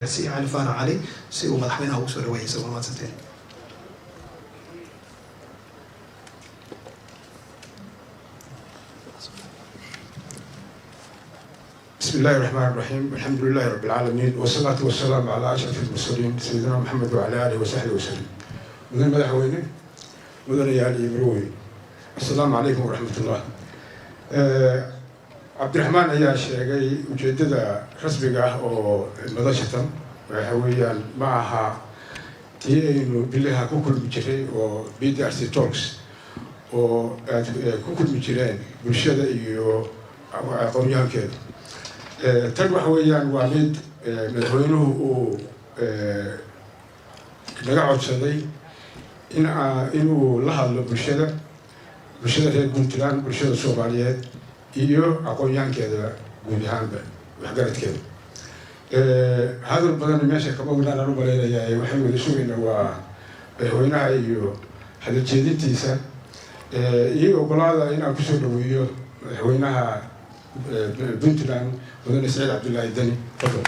سي علي فانا علي سي ومدحوينها ugu soo dhaweeyay waa maadsanteen. بسم الله الرحمن الرحيم. الحمد لله رب العالمين والصلاة والسلام على أشرف المرسلين سيدنا محمد وعلى آله وصحبه وسلم. مدن مدحويني مدن يالي مروي. السلام عليكم ورحمة الله. عبد الرحمن ayaa sheegay ujeedada rasmiga ah oo madashatan waxa weeyaan ma aha tii aynu bilaha ku kulmi jiray oo BDRC Talks oo ku kulmi jireen bulshada iyo aqoonyahankeeda. Tan waxa weeyaan waa mid madaxweynuhu uu naga codsaday inuu la hadlo bulshada reer Puntland, bulshada Soomaaliyeed iyo aqoonyahankeeda guud ahaanba waxgaradkeeda. Hadal badan meesha kama wadaan aan u maleynayaa waxay wada sugaynaa waa madaxweynaha iyo hadal jeedintiisa iyo ogolaada inaan kusoo dhaweeyo madaxweynaha Puntland mudane Saciid Cabdullaahi Dani. Fadlan.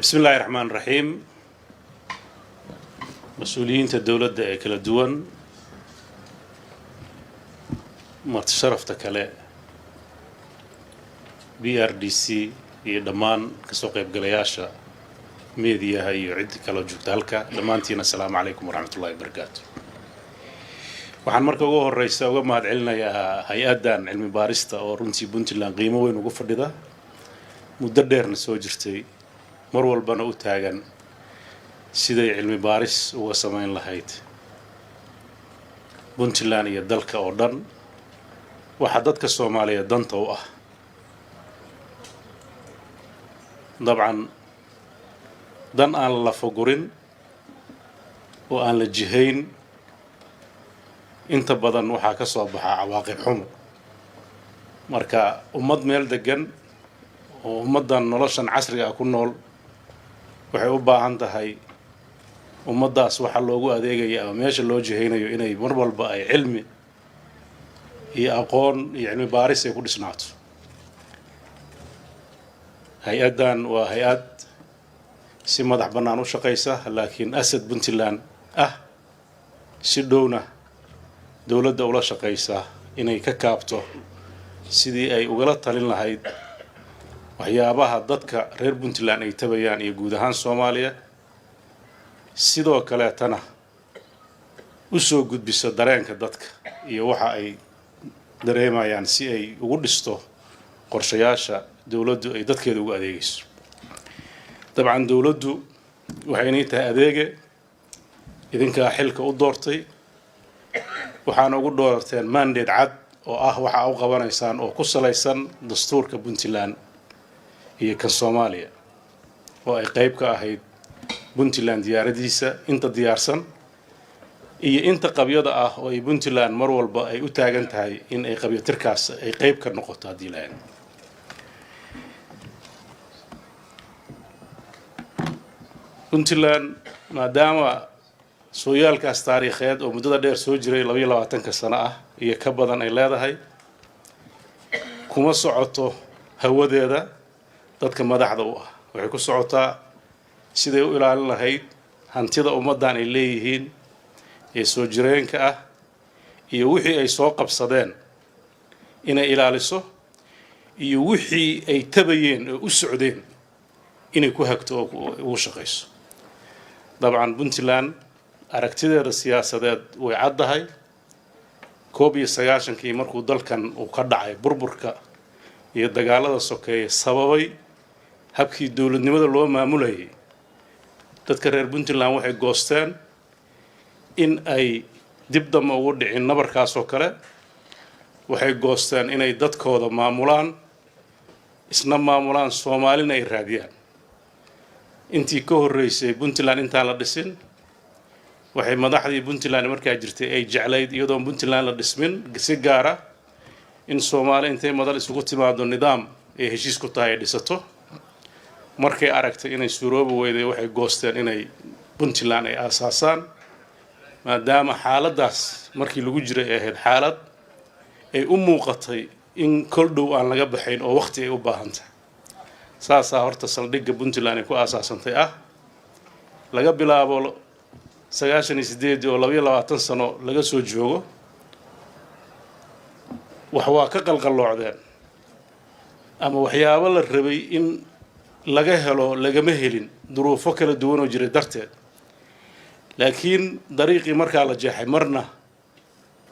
بسم الله الرحمن الرحيم. مسؤولين الدولة كلا دوان ما تشرفت كلا BRDC يدمان كسوق بقلياشة ميديا هاي يعد كلا جوتالكا دمانتينا السلام عليكم ورحمة الله وبركاته. waxaan marka ugu horeysa uga mahad celinayaa hay-adan cilmi baarista oo runtii Puntland qiimo weyn ugu fadhida muddo dheerna soo jirtay mar walbana u taagan siday cilmi baaris uga sameyn lahayd Puntland iyo dalka oo dhan waxa dadka Soomaaliyeed danta u ah. dabcan dan aan la fogurin oo aan la jihayn inta badan waxa ka soo baxa cawaaqib xumo. marka ummad meel degan oo ummadan noloshan casriga ah ku nool waxay u baahan tahay ummadaas waxa loogu adeegayaa ama meesha loo jihaynayo inay mar walba ay cilmi iyo aqoon iyo cilmi baaris ay ku dhisnaato. hay-adan waa hay-ad si madax bannaan u shaqaysa laakiin asad Puntland ah si dhowna dawladda ula shaqaysa inay ka kaabto sidii ay ugala talin lahayd waxyaabaha dadka reer Puntland ay tabayaan iyo guud ahaan Soomaaliya sidoo kale tana u soo gudbiso dareenka dadka iyo waxa ay dareemayaan si ay ugu dhisto qorshayaasha dawladdu ay dadkeeda ugu adeegayso. dabcan dawladdu waxay inay tahay adeege idinka xilka u doortay waxaana ugu doorteen mandate cad oo ah waxa u qabanaysaan oo ku salaysan dastuurka Puntland iyo ka Soomaaliya oo ay qayb ka ahayd Puntland diyaaradiisa inta diyaarsan iyo inta qabyada ah oo ay Puntland mar walba ay u taagan tahay in ay qabyatirkaas ay qayb ka noqoto hadii la eego. Puntland maadaama sooyaalkaas taariikheed oo muddada dheer soo jiray 22 sano ah iyo ka badan ay leedahay kuma socoto hawadeeda dadka madaxda u ah waxay ku socotaa siday u ilaalin lahayd hantida ummadan ay leeyihiin ee soo jireenka ah iyo wixii ay soo qabsadeen inay ilaaliso iyo wixii ay tabayeen oo u socdeen inay ku hagto oo ugu shaqayso. dabcan Puntland aragtideeda siyaasadeed way caddahay 1991kii markuu dalkan uu ka dhacay burburka iyo dagaalada sokeeye sababay habkii dawladnimada loo maamulayay dadka reer Puntland waxay goosteen in ay dib dama ugu dhicin nabarkaas oo kale waxay goosteen inay dadkooda maamulaan isna maamulaan Soomaalina ay raadiyaan. intii ka horeysay Puntland intaan la dhisin waxay madaxdii Puntland markaa jirtay ay jeclayd iyadoo Puntland la dhismin si gaar ah in Soomaali intay madal isugu timaado nidaam ay heshiis ku tahay dhisato markay aragtay inay suuroobi weyday waxay goosteen inay Puntland ay aasaasaan maadaama xaaladaas markii lagu jiray ay ahayd xaalad ay u muuqatay in kol dhow aan laga baxayn oo waqti ay u baahantahay saasaa horta saldhigga Puntland ay ku aasaasantay laga bilaabo 98 oo 22 sano laga soo joogo wax waa ka qalqaloocdeen ama waxyaabo la rabay in laga helo lagama helin duruufo kala duwan oo jiray darteed laakiin dariiqii markaa la jeexay marna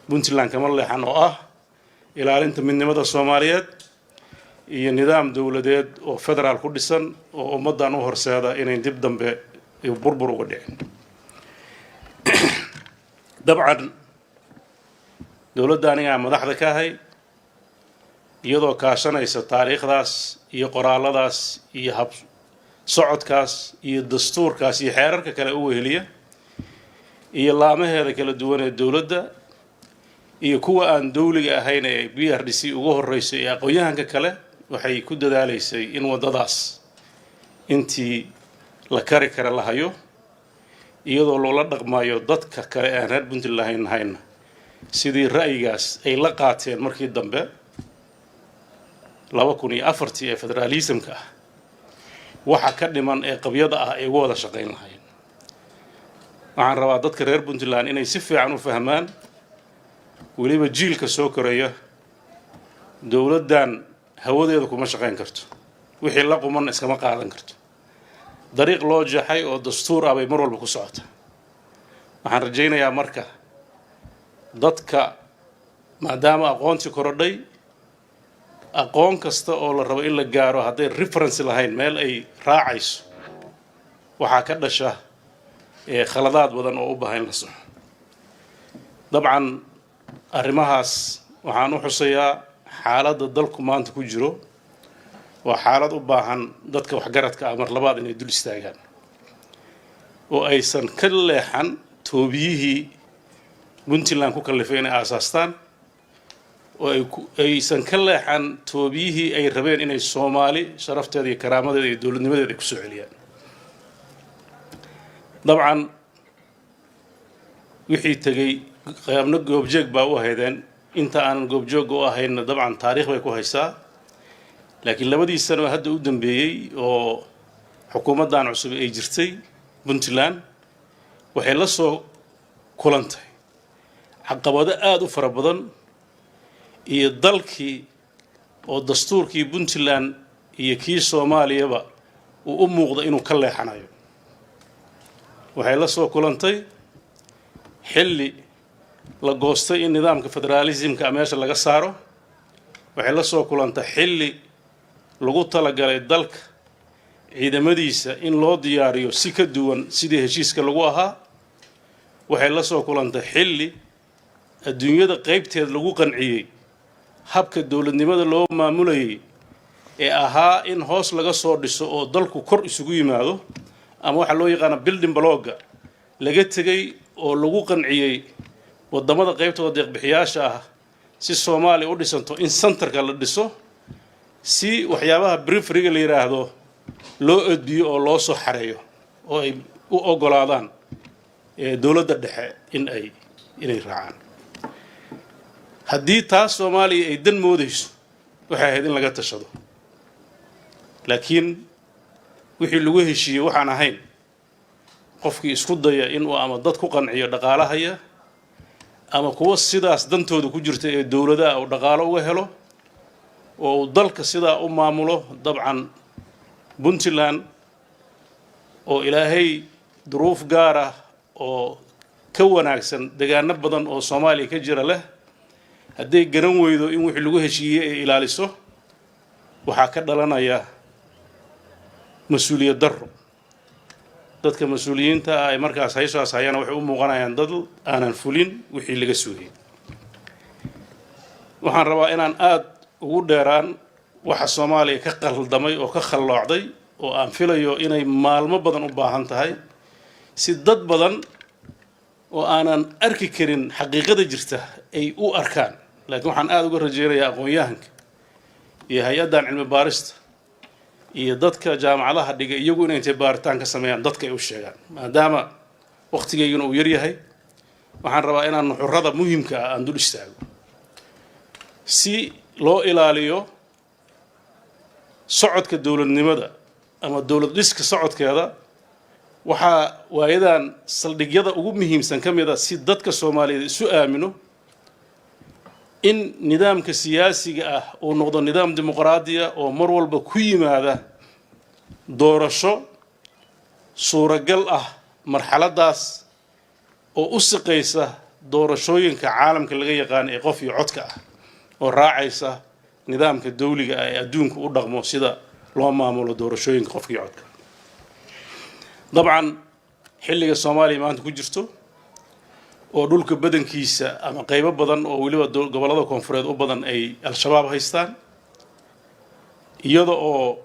Puntland kama leexan oo ilaalinta midnimada Soomaaliyeed iyo nidaam dawladeed oo federaal ku dhisan oo ummadan u horseeda inay dib dambe burbur uga dhicin dabcan dawladda aniga madaxda ka ahay iyadoo kaashanaysa taariikhdaas iyo qoraaladaas iyo hab socodkaas iyo dastuurkaas iyo xeerarka kale u weheliya iyo laamaheeda kala duwan ee dawladda iyo kuwa aan dawliga ahayn ee BRDC ugu horreysay ee aqoonyahanka kale waxay ku dadaalaysay in wadadaas intii la kari kara la hayo iyadoo loola dhaqmayo dadka kale aan reer Puntland hayna sidii ra'yigaas ay la qaateen markii dambe 2004 ee federalismka waxa ka dhiman ee qabyada ay ugu wada shaqeyn lahayn waxaan rabaa dadka reer Puntland inay si fiican u fahmaan waliba jiilka soo koraya dawladdan hawadeedu kuma shaqeyn karto wixii la quman iskama qaadan karto dariiq loo jaxay oo dastuur bay mar walba ku socota waxaan rajaynayaa marka dadka maadaama aqoonti korodhay aqoon kasta oo la rabo in la gaaro hadday reference lahayn meel ay raacayso waxa ka dhasha khaladaad badan oo u baahan la saxo dabcan arrimahaas waxaan u xusayaa xaaladda dalku maanta ku jiro waa xaalad u baahan dadka waxgaradka mar labaad inay dul istaagaan oo aysan ka leexan toobiyihii Puntland ku kalifay inay aasaastaan oo aysan ka leexan toobiyihii ay rabeen inay Soomaali sharafteeda iyo karaamadeeda iyo dawladnimadeeda ku soo celiyaan dabcan wixii tagay qaybna goobjoog baa u ahaydeen inta aan goobjoog u ahayn dabcan taariikh bay ku haysaa laakiin labadii sano hadda u dambeeyay oo xukuumaddan cusub ay jirtay Puntland waxay la soo kulantay caqabado aad u fara badan iyo dalkii oo dastuurkii Puntland iyo kii Soomaaliyaba uu u muuqdo inuu ka leexanayo waxay la soo kulantay xilli la goostay in nidaamka federalismka meesha laga saaro waxay la soo kulantay xilli lagu talagalay dalka ciidamadiisa in loo diyaariyo si ka duwan sidii heshiiska lagu ahaa waxay la soo kulantay xilli adduunyada qaybteed lagu qanciyay habka dawladnimada loo maamulayay ee ahaa in hoos laga soo dhiso oo dalku kor isugu yimaado ama waxa loo yaqaan building block laga tagay oo lagu qanciyay wadamada qaybtooda deeq-bixiyaasha si Soomaali u dhisanto in centerka la dhiso si waxyaabaha periphery la yiraahdo loo odbiyo oo loo soo xareeyo oo ay u ogolaadaan dawladda dhexe inay raacaan haddii taas Soomaaliya ay dan moodayso waxay ahayd in laga tashado laakiin wixii lagu heshiiyay waxaan ahayn qofkii isku daya inuu ama dad ku qanciyo dhaqaalahaya ama kuwa sidaas dantooda ku jirta ee dawladda oo dhaqaalo uga helo oo dalka sidaa u maamulo dabcan Puntland oo ilaahay duruuf gaar oo ka wanaagsan deegaano badan oo Soomaaliya ka jira leh hadday garan weydo in wixii lagu heshiiyay ay ilaaliso waxa ka dhalanaya mas'uuliyad darro dadka mas'uuliyiinta ay markaas haysaas hayana waxay u muuqanayaan dad aanan fulin wixii laga sugay waxaan rabaa inaan aad ugu dheeraan waxa Soomaaliya ka qaldamay oo ka khaloocday oo aan filayo inay maalmo badan u baahan tahay si dad badan oo aanan arki karin xaqiiqada jirta ay u arkaan laakiin waxaan aad uga rajaynayaa aqoonyahanka iyo hay'addan cilmi baarista iyo dadka jaamacadaha dhiga iyagu inay intay baaritaan ka sameeyaan dadka ay u sheegaan maadaama waqtigeyguna uu yar yahay waxaan rabaa inaan nuxurada muhiimka ah aan dul istaago si loo ilaaliyo socodka dowladnimada ama dowlad dhiska socodkeeda waxaa waayadan saldhigyada ugu muhiimsan ka mid ah si dadka Soomaaliyeed isu aamino in nidaamka siyaasiga ah uu noqdo nidaam dimuqraadi ah oo mar walba ku yimaada doorasho suuragal ah marxaladaas oo u shaqeysa doorashooyinka caalamka laga yaqaan ee qof iyo codka ah oo raacaysa nidaamka dawliga ah ee adduunka u dhaqmo sida loo maamulo doorashooyinka qofka iyo codka dabcan xilliga Soomaaliya maanta ku jirto oo dhulka badankiisa ama qaybo badan oo waliba gobolada koonfureed u badan ay al-shabaab haystaan iyada oo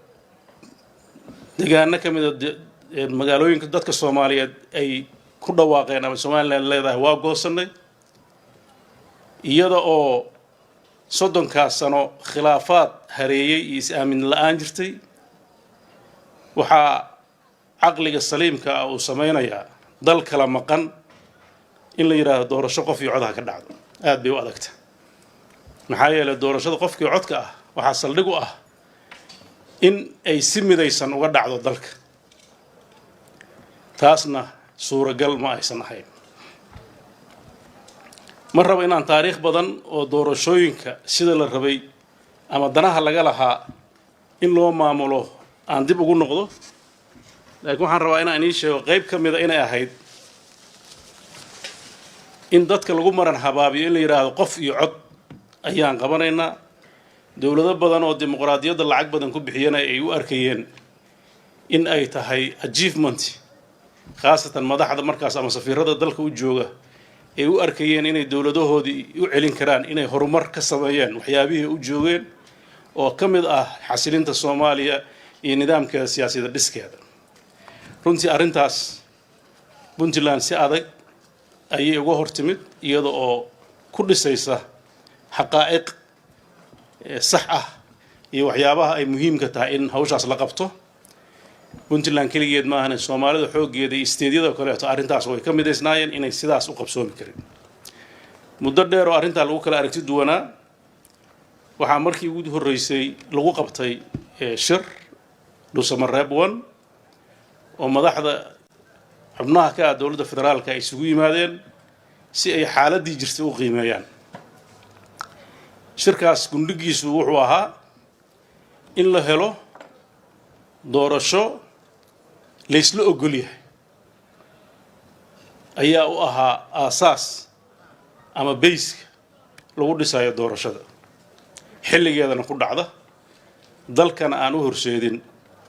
deegaano ka mid ah magaalooyinka dadka Soomaaliyeed ay ku dhawaaqeen ama Soomaaliland leedahay waa goosanay iyada oo 30 sano khilaafaad hareeyay iyo is-aamin la'aan jirtay waxaa caqliga saliimka ah uu sameeynaya dal kala maqan in la yiraahdo doorasho qof iyo codka ka dhacdo aad bay u adagta maxaa yeelay doorashada qofka iyo codka ah waxa saldhig u ah in ay si midaysan uga dhacdo dalka taasna suuragal ma aysan ahayn ma rabo inaan taariikh badan oo doorashooyinka sida la rabay ama danaha laga lahaa in loo maamulo aan dib ugu noqdo laakiin waxaan rabaa inaan idin sheego qayb ka mid ah inay ahayd in dadka lagu maran habaabiyo in la yiraahdo qof iyo cod ayaan qabanaynaa dawlado badan oo dimuqraadiyadda lacag badan ku bixiyana ay u arkayeen in ay tahay achievement khaasatan madaxda markaas ama safiirada dalka u jooga ay u arkayeen inay dawladahoodii u celin karaan inay horumar ka sameeyeen waxyaabihii u joogeen oo ka mid ah xasilinta Soomaaliya iyo nidaamkeeda siyaasadda dhiskeeda runtii arrintaas Puntland si adag ayay uga hortimid iyada oo ku dhisaysa xaqaa'iq sax ah iyo waxyaabaha ay muhiimka tahay in hawshaas la qabto Puntland kaligeed ma ahan Soomaalida xoogeeda iyo isteediyada kale oo arrintaas way ka mideysnaayeen inay sidaas u qabsoomi karin muddo dheer oo arrinta lagu kala aragti duwanaa waxaa markii ugu horeysay lagu qabtay shir Dhuusamareeb 1 oo madaxda xubnaha ka dawladda federaalka ay isugu yimaadeen si ay xaaladii jirtay u qiimeeyaan shirkaas gundhigiisu wuxuu ahaa in la helo doorasho la isla ogol yahay ayaa u ahaa aasaas ama base lagu dhisayo doorashada xilligeedana ku dhacda dalkana aan u horseedin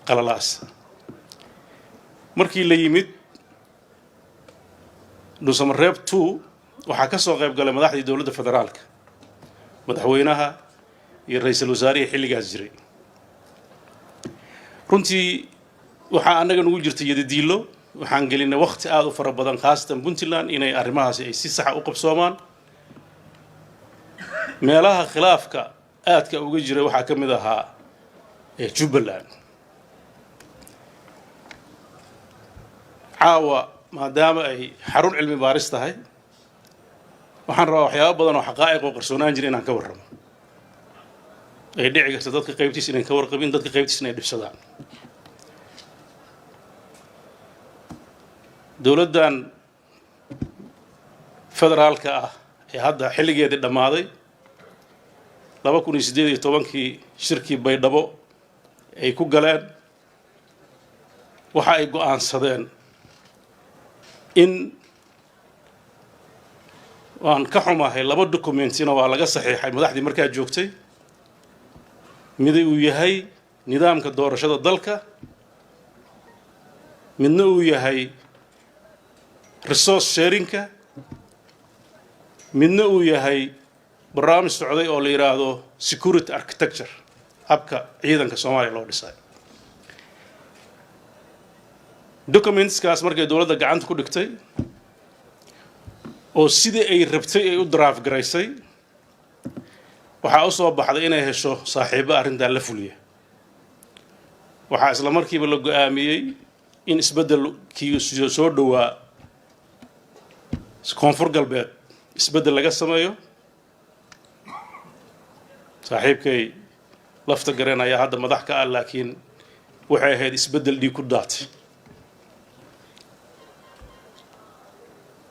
qalalaas markii la yimid Dhuusamareeb 2 waxaa ka soo qayb galay madaxdii dawladda federaalka madaxweynaha iyo ra'iisul wasaaraha xilligaas jiray runtii waxaa anaga nagu jirtay yadidiilo waxaan gelinay waqti aad u fara badan khaasatan Puntland inay arrimahaasi ay si sax ah u qabsoomaan meelaha khilaafka aadka uga jiray waxaa ka mid ahaa Jubbaland caawa maadaama ay xarun cilmi baaris tahay waxaan rabaa waxyaabo badan oo xaqaa'iq oo qarsoonaan jiray inaan ka warramo ay dhici karto dadka qaybtiisa inay ka warqabin dadka qaybtiisa inay dhibsadaan dawladdan federaalka ah ee hadda xilligeedii dhammaaday 2018kii shirkii Baydhabo ay ku galeen waxa ay go'aansadeen in waan ka xumahay laba documentina waa laga saxiixay madaxdii markaa joogtay mid uu yahay nidaamka doorashada dalka midna uu yahay resource sharingka midna uu yahay barnaamij socday oo la yiraahdo security architecture habka ciidanka Soomaaliya loo dhisay documentskaas markay dawladda gacanta ku dhigtay oo sidii ay rabtay ay u draft garaysay waxaa u soo baxday inay hesho saaxiibo arrintan la fuliya waxaa isla markiiba la go'aamiyey in isbeddelkii soo dhowaa koonfur galbeed isbeddel laga sameeyo saaxiibkay lafta gareen ayaa hadda madax ka ah laakiin waxay ahayd isbeddel dhiig ku daatay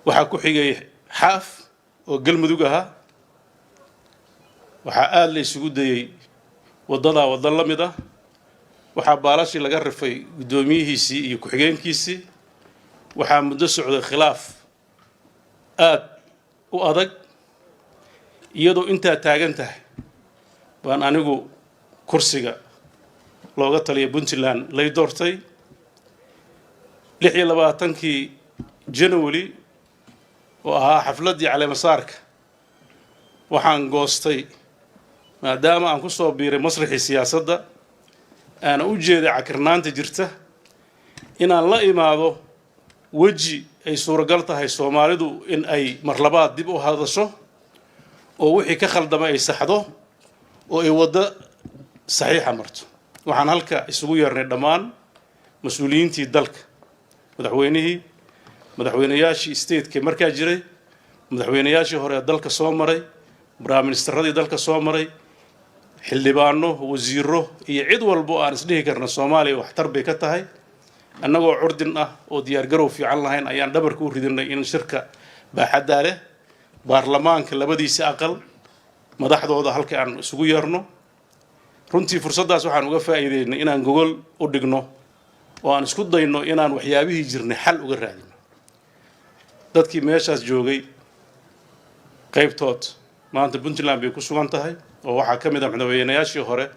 waxaa ku xigay xaaf oo galmudug ahaa waxaa aad la isugu dayey waddadaa wadda la mid ah waxaa baalashii laga rifay guddoomiyihiisii iyo ku-xigeenkiisii waxaa muddo socday khilaaf aad u adag iyadoo intaa taagan tahay baan anigu kursiga looga taliya puntland lay doortay 26kii January oo ahaa xafladii caleemasaarka waxaan goostay maadaama aan ku soo biiray masraxii siyaasadda أنا أوجد عكرنانت جرته إن الله إماده وجي أي صورة قلتها هي سومالدو إن أي مرلبات دبوا هذا الشو ووحي كخل دم أي سحده ويوضع صحيح مرت وعن هلك يسوي الردمان مسؤولين تي دلك مدحوينياشي ستيت كمركز جري مدحوينياشي هو دلك صومري برامن استردي دلك صومري xildhibaano wasiiro iyo cid walba aan isdhihi karna Soomaaliya wax tarbi ka tahay annagoo curdin ah oo diyaar garow fiican lahayn ayaan dhabarka u ridinay in shirka baaxadda leh baarlamaanka labadiisa aqal madaxdooda halka aan isugu yeerno runtii fursaddaas waxaan uga faa'iideynay inaan gogol u dhigno oo aan isku dayno inaan waxyaabihii jirnay xal uga raadino dadkii meeshaas joogay qaybtood maanta Puntland bay ku sugan tahay وواحد كم إذا إحنا ويناياشي هره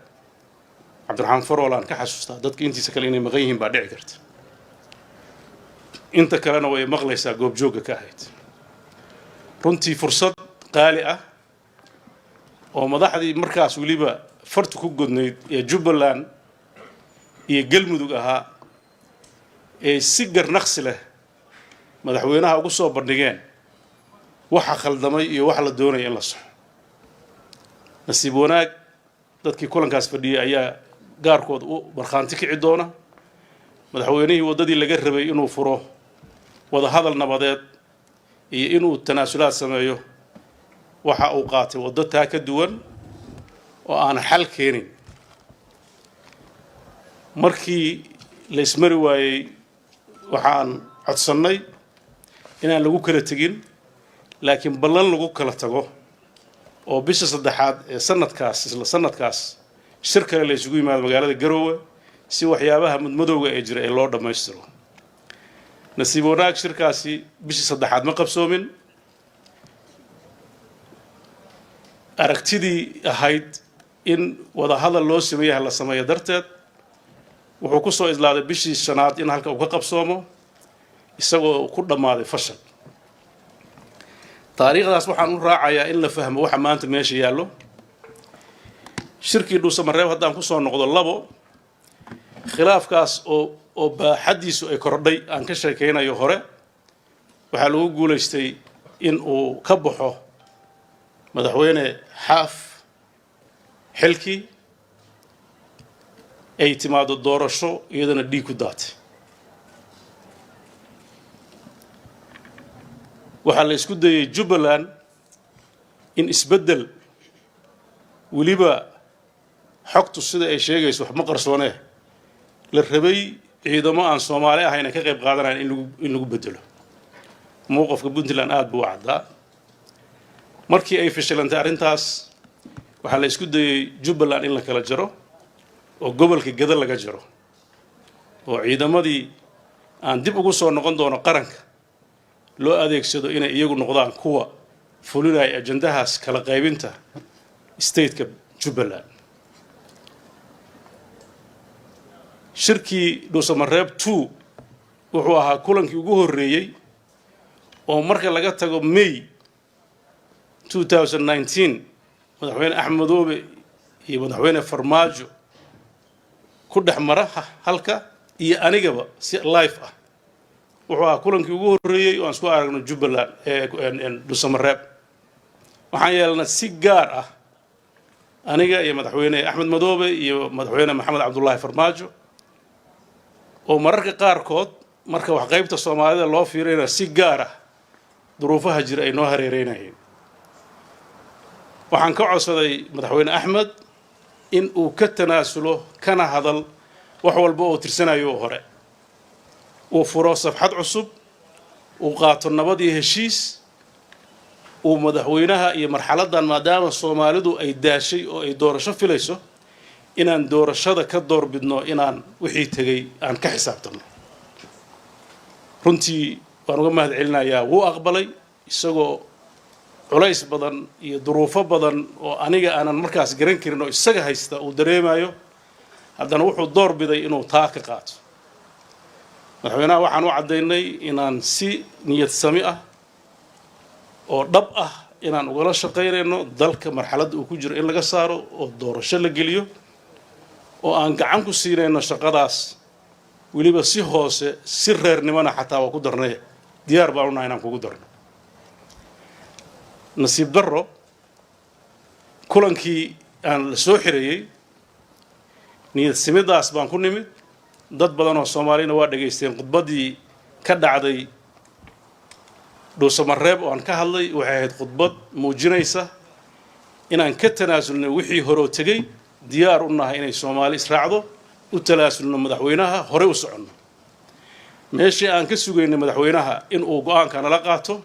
عبد الرحمن فرولان كحسوستا دتك أنتي سكليني مغيهم بعد عقرت أنت كلنا ويا مغلسة جوب جوجا كهيت رنتي فرصة قالئة ومضحدي مركز وليبا فرت كوجودني يجبلان يقلم دوجها السجر نخسله مدحوينها وقصوا برنجان وح خلدمي وح للدوني إلا صح نسيب وناك dadkii kulankaas fadhiyay ayaa gaarkood u barxaanti kici doona madaxweynihii wadadii laga rabay inuu furo wada hadal nabadeed iyo inuu tanaasulaad sameeyo waxa uu qaatay wada taa ka duwan oo aan xal keenin markii la ismari waayay waxaan codsanay inaan lagu kala tagin laakiin ballan lagu kala tago oo bisha saddexaad ee sanadkaas shir kale la isugu yimaado magaalada Garowe si waxyaabaha mudmadowga ee jira ee loo dhameystiro nasiib wanaag shirkaasi bisha saddexaad ma qabsoomin aragtidii ahayd in wada hadal loo sameeyo la sameeyo darteed wuxuu ku soo islaaday bishii shanaad in halka uu ka qabsoomo isagoo ku dhamaaday fashil taariikhdaas waxaan u raacayaa in la fahmo waxa maanta meesha yaallo shirkii dhuusamareeb haddaan ku soo noqdo labo khilaafkaas oo baaxadiisu ay kordhay aan ka sheekeynayo hore waxaa lagu guulaystay in uu ka baxo madaxweyne xaaf xilkii ay timaado doorasho iyadana dhiig ku daatay waxaa la isku dayay Jubbaland in isbeddel waliba xogtu sida ay sheegayso wax ma qarsoonee la rabay ciidamo aan Soomaali ahayn ka qayb qaadanayaan in lagu bedelo mowqifka Puntland aad buu caddaa markii ay fashilantay arrintaas waxaa la isku dayay Jubbaland in la kala jaro oo gobolka Gada laga jaro oo ciidamadii aan dib ugu soo noqon doono qaranka loo adeegsado inay iyagu noqdaan kuwa fulinaya ajandahaas kala qaybinta stateka Jubbaland shirkii dhuusamareeb 2 wuxuu ahaa kulankii ugu horeeyay oo marka laga tago May 2019 madaxweyne Axmed Madoobe iyo madaxweyne Farmaajo ku dhaxmara halka iyo anigaba si live ah wuxuu ahaa kulankii ugu horeeyay oo aan isku aragno Jubbaland dhuusamareeb waxaan yeelnay si gaar ah aniga iyo madaxweyne Axmed Madoobe iyo madaxweyne Maxamed Cabdullaahi Farmaajo oo mararka qaarkood marka wax qaybta Soomaalida loo fiirinayo si gaar ah duruufaha jira ay noo hareereynayeen waxaan ka codsaday madaxweyne Axmed in uu ka tanaasulo kana hadal wax walba oo tirsanayo hore uu furo safxad cusub uu qaato nabad iyo heshiis uu madaxweynaha iyo marxaladan maadaama Soomaalidu ay daashay oo ay doorasho filayso inaan doorashada ka doorbidno inaan wixii tagay aan ka xisaabtano runtii waan uga mahad celinayaa wuu aqbalay isagoo culays badan iyo duruufo badan oo aniga aanan markaas garan karin oo isaga haysta uu dareemayo haddana wuxuu doorbiday inuu taa ka qaato madaxweynaha waxaan u caddaynay inaan si niyad sami ah oo dhab ah inaan ugala shaqaynayno dalka marxaladda uu ku jiro in laga saaro oo doorasho la geliyo oo aan gacan ku siinayno shaqadaas weliba si hoose si reernimana xataa waa ku darnay diyaar baan u nahay inaan kugu darno nasiib darro kulankii aan la soo xirayay niyad simidaas baan ku nimid dad badan oo Soomaalina waa dhageysteen khudbadii ka dhacday Dhuusamareeb oo aan ka hadlay waxay ahayd khudbad muujinaysa inaan ka tanaasulnay wixii hore oo tagay diyaar u nahay inay Soomaali israacdo u talaasulno madaxweynaha hore u socono meeshii aan ka sugaynay madaxweynaha in uu go'aanka nala qaato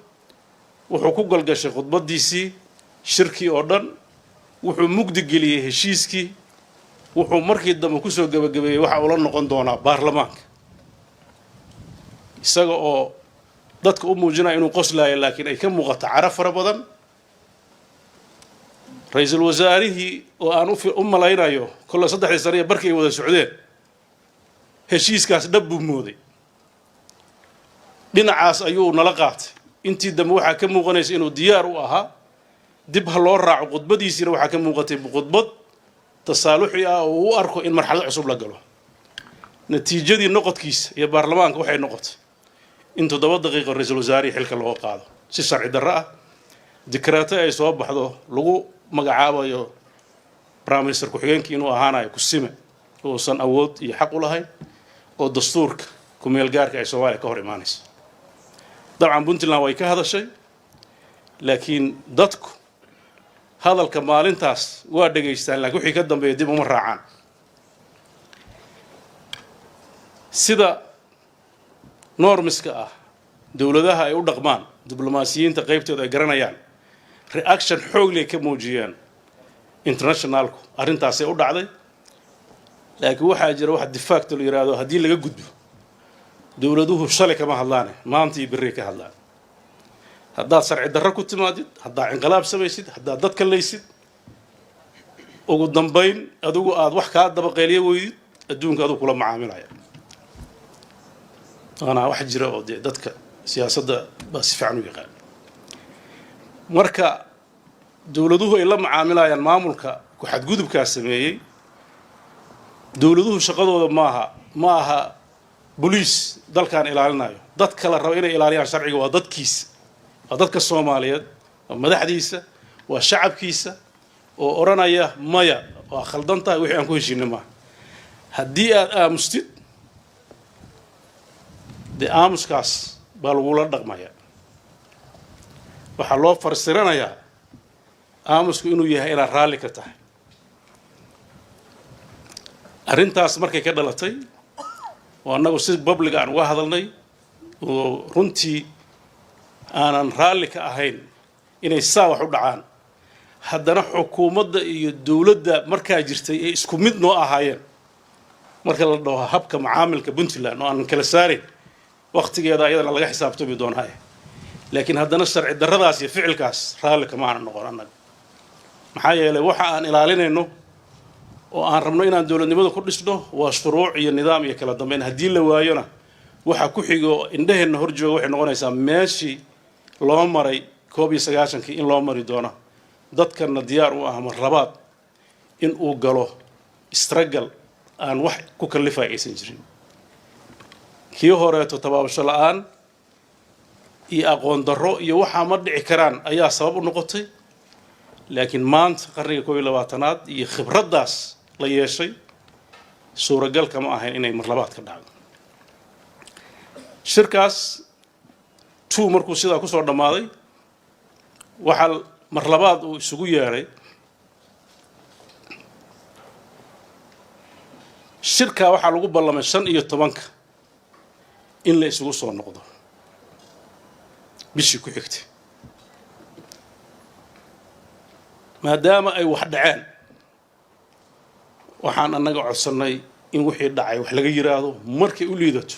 wuxuu ku galgashay khudbadiisii shirki oo dhan wuxuu mugdi geliyay heshiiskii wuxuu markii dambe ku soo gabagabeeyay waxa uu la noqon doonaa baarlamaanka isaga oo dadka u muujinaya inuu qoslaayo laakiin ay ka muuqato cara fara badan ra'iisul wasaarihii oo aan u malaynayo kullu 3 sano barkii ay wada socdeen heshiiskaas dhab buu mooday dhinacaas ayuu nala qaatay intii dambe waxa ka muuqanaysa inuu diyaar u ahaa dib ha loo raaco khudbadiisina waxa ka muuqatay khudbad tasaaluxi ah oo uu arko in marxalad cusub la galo natiijadii noqodkiisa iyo baarlamaanka waxay noqotay in 7 daqiiqo ra'iisul wasaarihi xilka loo qaado si sharci darro ah dikraato ay soo baxdo lagu magacaabayo prime minister ku-xigeenkii inuu ahaanayo kusime oo san awood iyo xaq u lahayn oo dastuurka ku meel gaarka ay Soomaaliya ka hor imaanayso dabcan Puntland way ka hadashay laakiin dadku hadalka maalintaas waa dhageystaan laakiin wixii ka dambeeyay dib uma raacaan sida normska ah dawladaha ay u dhaqmaan diblomaasiyiinta qaybtooda ay garanayaan reaction xoog leh ka muujiyaan internationalku arrintaas ay u dhacday laakiin waxa jira wax de facto la yiraahdo hadii laga gudbo dawladuhu shalay kama hadlaan maanta iyo berri ka hadlaan haddaad sharci darro ku timaadid haddaad inqilaab samaysid haddaad dadka leysid ugu dambayn adigu aad wax ka daba qeeliyo weydid adduunka adigu kula macaamilaya ana wax jira oo dadka siyaasadda ba si fiican u yaqaan marka dawladuhu ay la macaamilayaan maamulka ku xadgudubka sameeyay dawladuhu shaqadooda maaha police dalkan ilaalinayo dadka la rabo inay ilaaliyaan sharciga waa dadkiisa waa dadka Soomaaliyeed waa madaxdiisa waa shacabkiisa oo oranaya maya waa khaldan tahay wixii aan ku heshiinay ma haddii aad aamustid de aamuskaas baa lagu la dhaqmaya waxa loo farsiranayaa aamusku inuu yahay inaad raalli ka tahay arrintaas markay ka dhalatay oo annagu si public aan uga hadalnay oo runtii aanan raalli ka ahayn inay saa wax u dhacaan haddana xukuumadda iyo dawladda markaa jirtay ee isku mid noo ahaayeen marka la dhaho habka macaamilka Puntland oo aan kala saarin waqtigeeda ayadana laga xisaabtami doonaa laakiin haddana sharci darradaas iyo ficilkaas raalli kama aan noqon annaga maxaa yeelay waxa aan ilaalinayno oo aan rabno inaan dawladnimada ku dhisno waa shuruuc iyo nidaam iyo kala dambeyn haddii la waayona waxa ku xigo indhaheena hor jooga waxay noqonaysaa meeshii loo maray 19 in loo mari doono dadkana diyaar u ah marlabaad in uu galo struggle aan wax ku kalifay aysan jirin kii horeeto tabaabasho la'aan iyo aqoon darro iyo waxa ma dhici karaan ayaa sabab u noqotay laakiin maanta qarniga 22aad iyo khibraddaas la yeeshay suuragal kama ahayn inay marlabaad ka dhacdo shirkaas 2 markuu sidaa ku soo dhamaaday waxa mar labaad uu isugu yeeray shirka waxa lagu ballamay 15 in la isugu soo noqdo bishii ku xigtay maadaama ay wax dhaceen waxaan anaga codsanay in wixii dhacay wax laga yiraahdo markay u liidato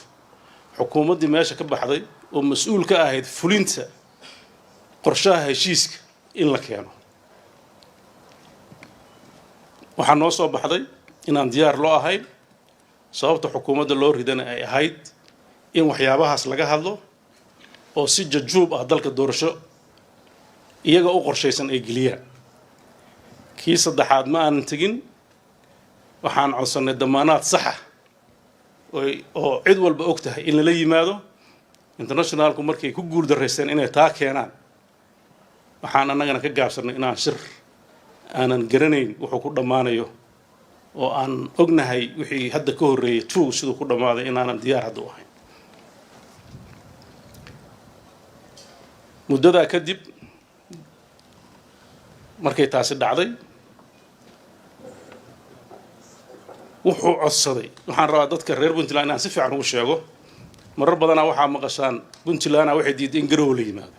xukuumaddii meesha ka baxday oo mas'uul ka ahayd fulinta qorshaha heshiiska in la keeno waxaan noo soo baxday inaan diyaar loo ahayn sababta xukuumadda loo ridana ay ahayd in waxyaabahaas laga hadlo oo si jajuub ah dalka doorasho iyaga u qorshaysan ay geliyaan kii saddexaad ma aanan tegin waxaan codsanay damaanaad sax ah oo cid walba og tahay in la yimaado internationalku markay ku guul dareysteen inay taa keenaan waxaan annagana ka gaabsanay inaan shir aanan garanayn wuxuu ku dhammaanayo oo aan ognahay wixii hadda ka horreeyay 2 siduu ku dhammaaday inaanan diyaar hadda u ahayn muddadaa kadib markay taasi dhacday wuxuu codsaday waxaan rabaa dadka reer Puntland inaan si fiican ugu sheego marar badan waxaa maqashaan Puntland waxay diiday in Garowe la yimaado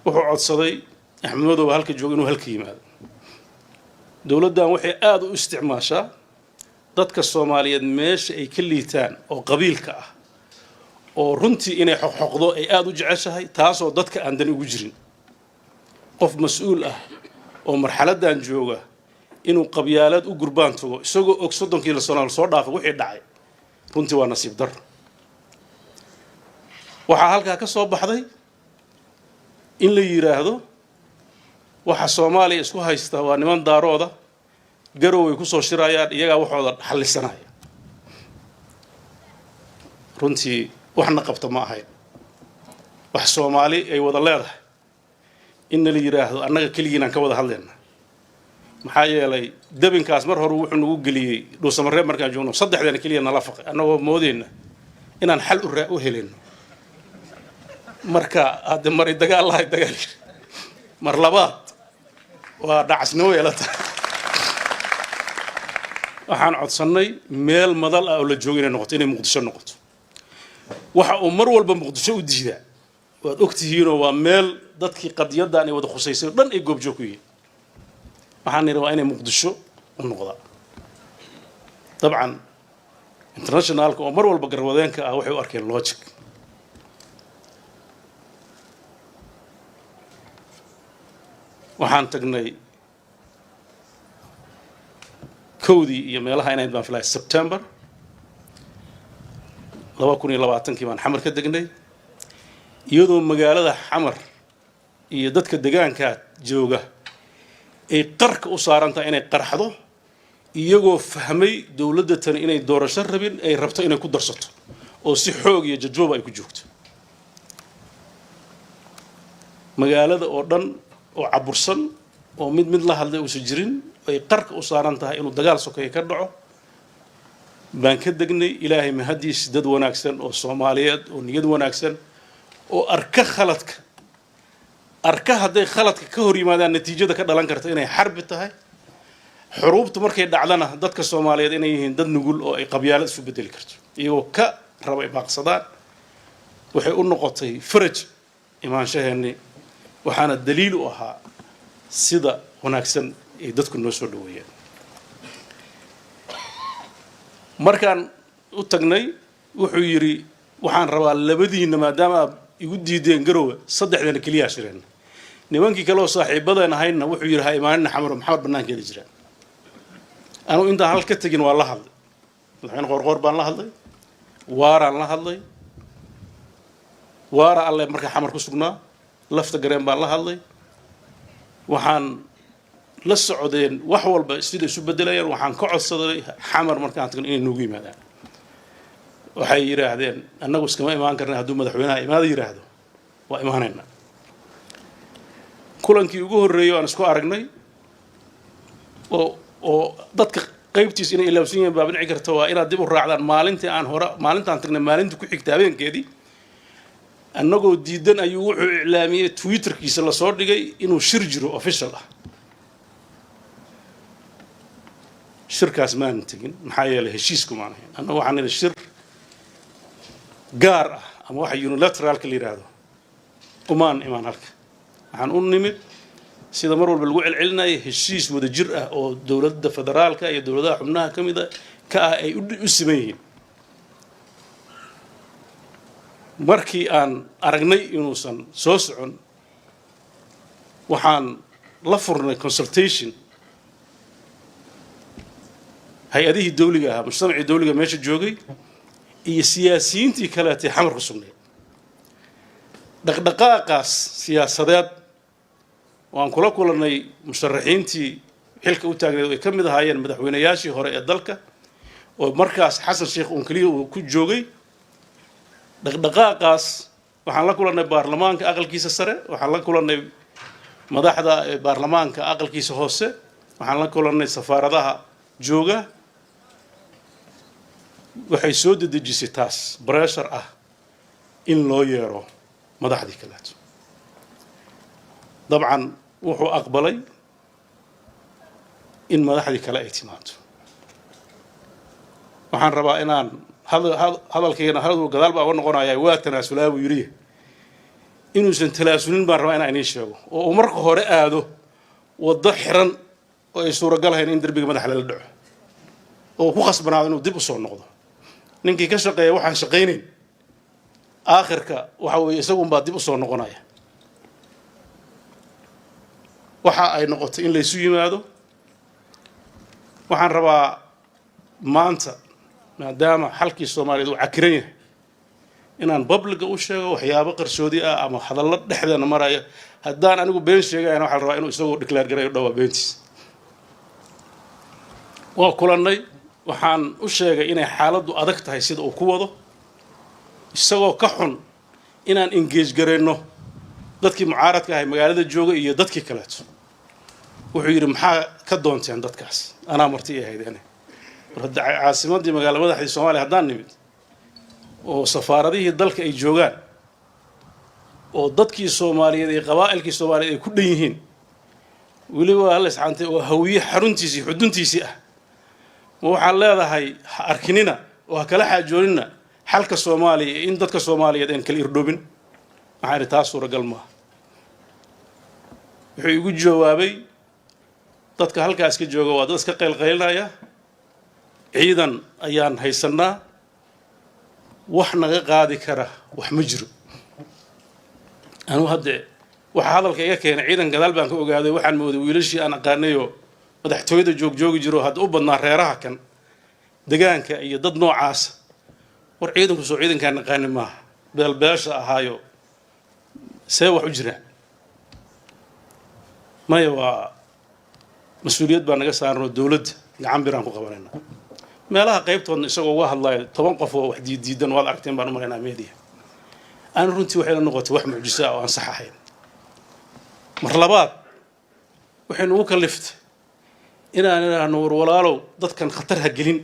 wuxuu codsaday Axmed Madow halka jooga inuu halka yimaado dawladdan waxay aad u isticmaashaa dadka Soomaaliyeed meesha ay ka liitaan oo qabiilka ah oo runtii inay xoqdo ay aad u jeceshahay taasoo dadka aan dan ugu jirin qof mas'uul ah oo marxaladan jooga inuu qabyaalad u gurbaan tago isagoo og 30 sano soo dhaafay wixii dhacay runtii waa nasiib dar waxa halka ka soo baxday in la yiraahdo waxa Soomaaliya isku haysta waa niman daarooda Garowe ay ku soo shirayaan iyaga waxooda xallisanaya runtii waxna qabta ma ahayn wax Soomaali ay wada leedahay in la yiraahdo annaga kaligiina ka wada hadlayna maxaa yeelay dabinkaas mar hore wuxuu nagu geliyay dhuusamareeb markaan joogno saddexdan kaliya nala faqay annagoo moodeyna inaan xal u helino marka aad mar dagaal mar labaad waa dhacasnimo yeelata waxaan codsanay meel madal ah oo la joogo inay noqoto inay Muqdisho noqoto waxa uu mar walba Muqdisho u diidaa waad ogtihiin waa meel dadkii qadiyaddan ay wada khusaysay dhan ay goob joog ku yihiin waxaan niri waa inay Muqdisho u noqdaa dabcan internationalka oo mar walba garwadeenka ah waxay u arkeen logic waxaan tagnay kowdii iyo meelaha inayd baan filay September 2020 baan xamar ka degnay iyadoo magaalada xamar iyo dadka deegaanka jooga ay qarka u saarantaa inay qarxdo iyagoo fahmay dawladda tan inay doorasho rabin ay rabto inay ku darsato oo si xoog iyo jajoob ay ku joogto magaalada oo dhan oo cabursan oo mid la hadlay oo jirin ay qarka u saaran tahay inuu dagaal sokeey ka dhaco baan ka degnay ilaahay mahadiis dad wanaagsan oo Soomaaliyeed oo niyad wanaagsan oo arka haday khaladka ka hor yimaadaan natiijada ka dhalan karta inay xarbi tahay xuruubtu markay dhacdana dadka Soomaaliyeed inay yihiin dad nugul oo ay qabyaalad isu bedeli karto iyagoo ka rabay baaqsadaan waxay u noqotay faraj imaanshaheeni waxaana daliil u ahaa sida wanaagsan ee dadku noo soo dhaweeyeen markaan u tagnay wuxuu yiri waxaan rabaa labadiina maadaama igu diideen Garowe saddexdan kaliya shireen nimankii kale oo saaxiibadeen ahayna wuxuu yiri ha imaanina xamar maxamed banaankeeda jiraan anu inta halka tagin waa la hadlay waxaan qorqor baan la hadlay waaraan la hadlay waara alle marka xamar ku sugnaa lafta gareen baan la hadlay waxaan la socdeen wax walba sida isu bedelayaan waxaan ka codsaday xamar markaan tagin inay noogu yimaadaan waxay yiraahdeen annagu iskama imaan karnaa hadduu madaxweynaha imaado yiraahdo waa imaanayna kulankii ugu horreeyay aan isku aragnay oo dadka qaybtiis inay ilaawsan yihiin baa dhici karta waa inaad dib u raacdaan maalintaan tagnay maalinta ku xigta habeenkeedii annagoo diidan ayuu wuxuu iclaamiyey twitterkiisa la soo dhigay inuu shir jiro official ah shirkaas maan tagin maxaa yeelay heshiisku maan ahayn annagu waxaan nidhi shir gaar ah ama waxa unilateralka la yidhaahdo umaan imaan halka waxaan u nimid sida mar walba lagu celcelinaya heshiis wada jir ah oo dowladda federaalka iyo dowladaha xubnaha ka mid ka ah ay u siman yihiin markii aan aragnay inuusan soo socon waxaan la furnay consultation hay-adihii dawliga ahaa mujtamacii dawliga meesha joogay iyo siyaasiyiintii kaleetay xamar ku sugnayd dhaqdhaqaaqaas siyaasadeed waan kula kulannay musharaxiintii xilka u taagneed oo ay ka mid ahaayeen madaxweynayaashii hore ee dalka oo markaas xasan sheekh uun keliya uu ku joogay dhaqdhaqaaqaas waxaan la kulannay baarlamaanka aqalkiisa sare waxaan la kulannay madaxda baarlamaanka aqalkiisa hoose waxaan la kulannay safaaradaha jooga waxay soo dedejisay taas breshar ah in loo yeero madaxdii kaleeto dabcan wuxuu aqbalay in madaxdii kale ay timaado waxaan rabaa inaan hadalkayna hadalku gadaal baa uga noqonayaa waa tanaasulaa buu yidhi inuusan talaasulin baan rabaa inaan idiin sheego oo uu marka hore aado waddo xiran oo ay suuragal ahayn in derbiga madaxa lala dhaco oo ku khasbanaado inuu dib u soo noqdo ninkii ka shaqeeya waxaan shaqaynayn aakhirka waxa weeye isagunbaa dib u soo noqonaya waxa ay noqotay in laysu yimaado waxaan rabaa maanta maadaama xalkii soomaaliyeed uu cakiran yahay inaan babliga u sheego waxyaabo qarsoodi ah ama hadallo dhexdeena maraya haddaan anigu been sheegayana waxaan rabaa inuu isagoo declare garayo dhowaa beentiis waa kulannay waxaan u sheegay inay xaaladdu adag tahay sida uu ku wado isagoo ka xun inaan engage garayno dadkii mucaaradka ahay magaalada joogay iyo dadkii kaleeto wuxuu yidhi maxaa ka doonteen dadkaas anaa marti ay ahaydeen war hadda caasimaddii magaala madaxdii soomaaliya haddaan nimid oo safaaradihii dalka ay joogaan oo dadkii soomaaliyeed iyo qabaa'ilkii soomaaliyeed ay ku dhan yihiin weliba hal isxaantay oo hawiye xaruntiisii xuduntiisii ah ma waxaan leedahay ha arkinina oo ha kala xaajoonina xalka soomaaliya iyo in dadka soomaaliyeed aan kala irdhoobin waxaan idhi taas suuragal maaha wuxuu igu jawaabay dadka halkaas ka jooga waa dad iska qaylqaylinaya ciidan ayaan haysanaa wax naga qaadi kara wax ma jiro anuu hadde waxa hadalka iga keenay ciidan gadaal baan ka ogaaday waxaan mooday wiilashii aan aqaanayoo madaxtooyada joogjoogi jiro hadda u badnaa reeraha kan degaanka iyo dad noocaasa war ciidanku soo ciidankaan naqaani maaha beelbeesha ahaayo see wax u jiraan maya waa mas-uuliyad baa naga saaranoo dowladda gacan biraan ku qabanayna meelaha qaybtoodna isagoo uga hadlayo 10 qof oo wax diidan waad aragteen baan u malaynaa media aan runtii waxay la noqotay wax mucjiso ah oo aan sax ahayn mar labaad waxay nagu kaliftay inaan idhaahno war walaalow dadkan khatar ha gelin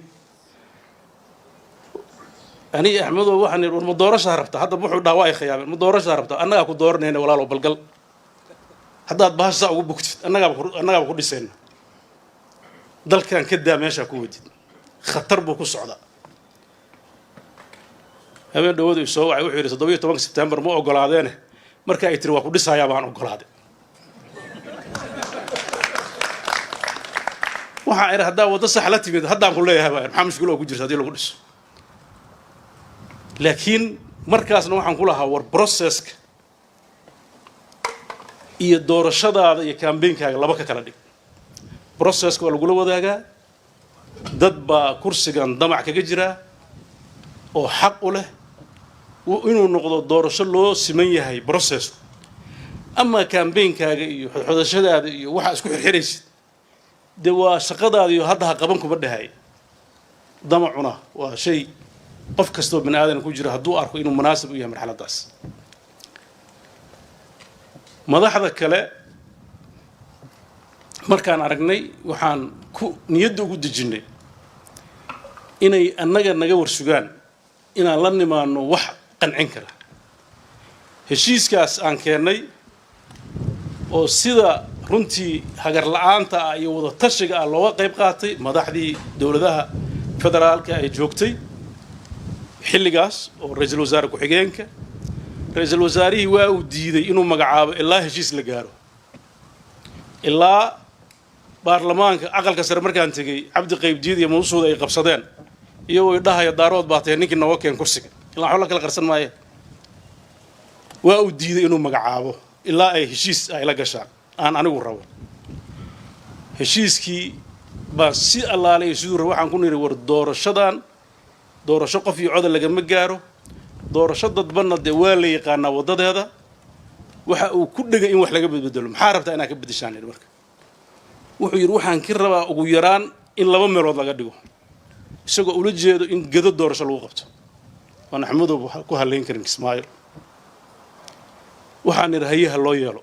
ani axmedow waxaan war ma doorashaa rabtaa hadda wuxuu dhaawaa ay khiyaameen ma doorashaa rabtaa annagaa ku dooranayna walaalow balgal haddaad bahasha ugu bugtid annagaaba ku dhisayna dalkan ka daa meeshaa ku wadid khatar buu ku socdaa habeen dhawadu soo wacay wuxuu yidhi 17 September ma ogolaadeene marka ay tiri waa ku dhisayaa baan ogolaaday waxaan idhi haddaa waddo sax la timid haddaan ku leeyahay baa maxaa mushkilo ku jirta haddii lagu dhiso laakiin markaasna waxaan ku lahaa war processka iyo doorashadaada iyo campaignkaaga laba ka kala dhig processka waa lagula wadaagaa dad baa kursigan damac kaga jira oo xaq u leh inuu noqdo doorasho loo siman yahay processku ama campaignkaga iyo xodxodashadaada iyo waxa isku xirxiraysid de waa shaqadaada iyo hadda ha qaban kuma dhahay damacuna waa shay qof kastoo bini aadan ku jira hadduu arko inuu munaasib u yahay marxaladaas madaxda kale markaan aragnay waxaan ku niyadda ugu dejinay inay annaga naga warsugaan inaan la nimaano wax qancin kara heshiiskaas aan keennay oo sida runtii hagar la'aanta ah iyo wada tashiga ah looga qayb qaatay madaxdii dowladaha federaalka ay joogtay xilligaas oo ra'iisul wasaare ku-xigeenka ra'iisul wasaarihii waa uu diiday inuu magacaabo ilaa heshiis la gaaro ilaa baarlamaanka aqalka sare markaan tegey cabdi qaybdiid iyo mawsuud ay qabsadeen iyagoo idhahaya daarood baa tahay ninkii nooga keen kursiga ilaa waxba la kala qarsan maayeen waa uu diiday inuu magacaabo ilaa ay heshiis ay la gashaan aan anigu rabo heshiiskii baa si allaale iyo siduu rabo waxaan ku niri war doorasho qof iyo codol lagama gaaro doorasho dadbanna dee waa la yaqaanaa waddadeeda waxa uu ku dhegay in wax laga bedbedelo maxaa rabtaa inaad ka beddeshaan marka wuxuu yidhi waxaan ka rabaa ugu yaraan in 2 meelood laga dhigo isagoo ula jeedo in gedo doorasho lagu qabto waan axmedow ku haleyn karin Ismaaciil waxaan hayaha loo yeelo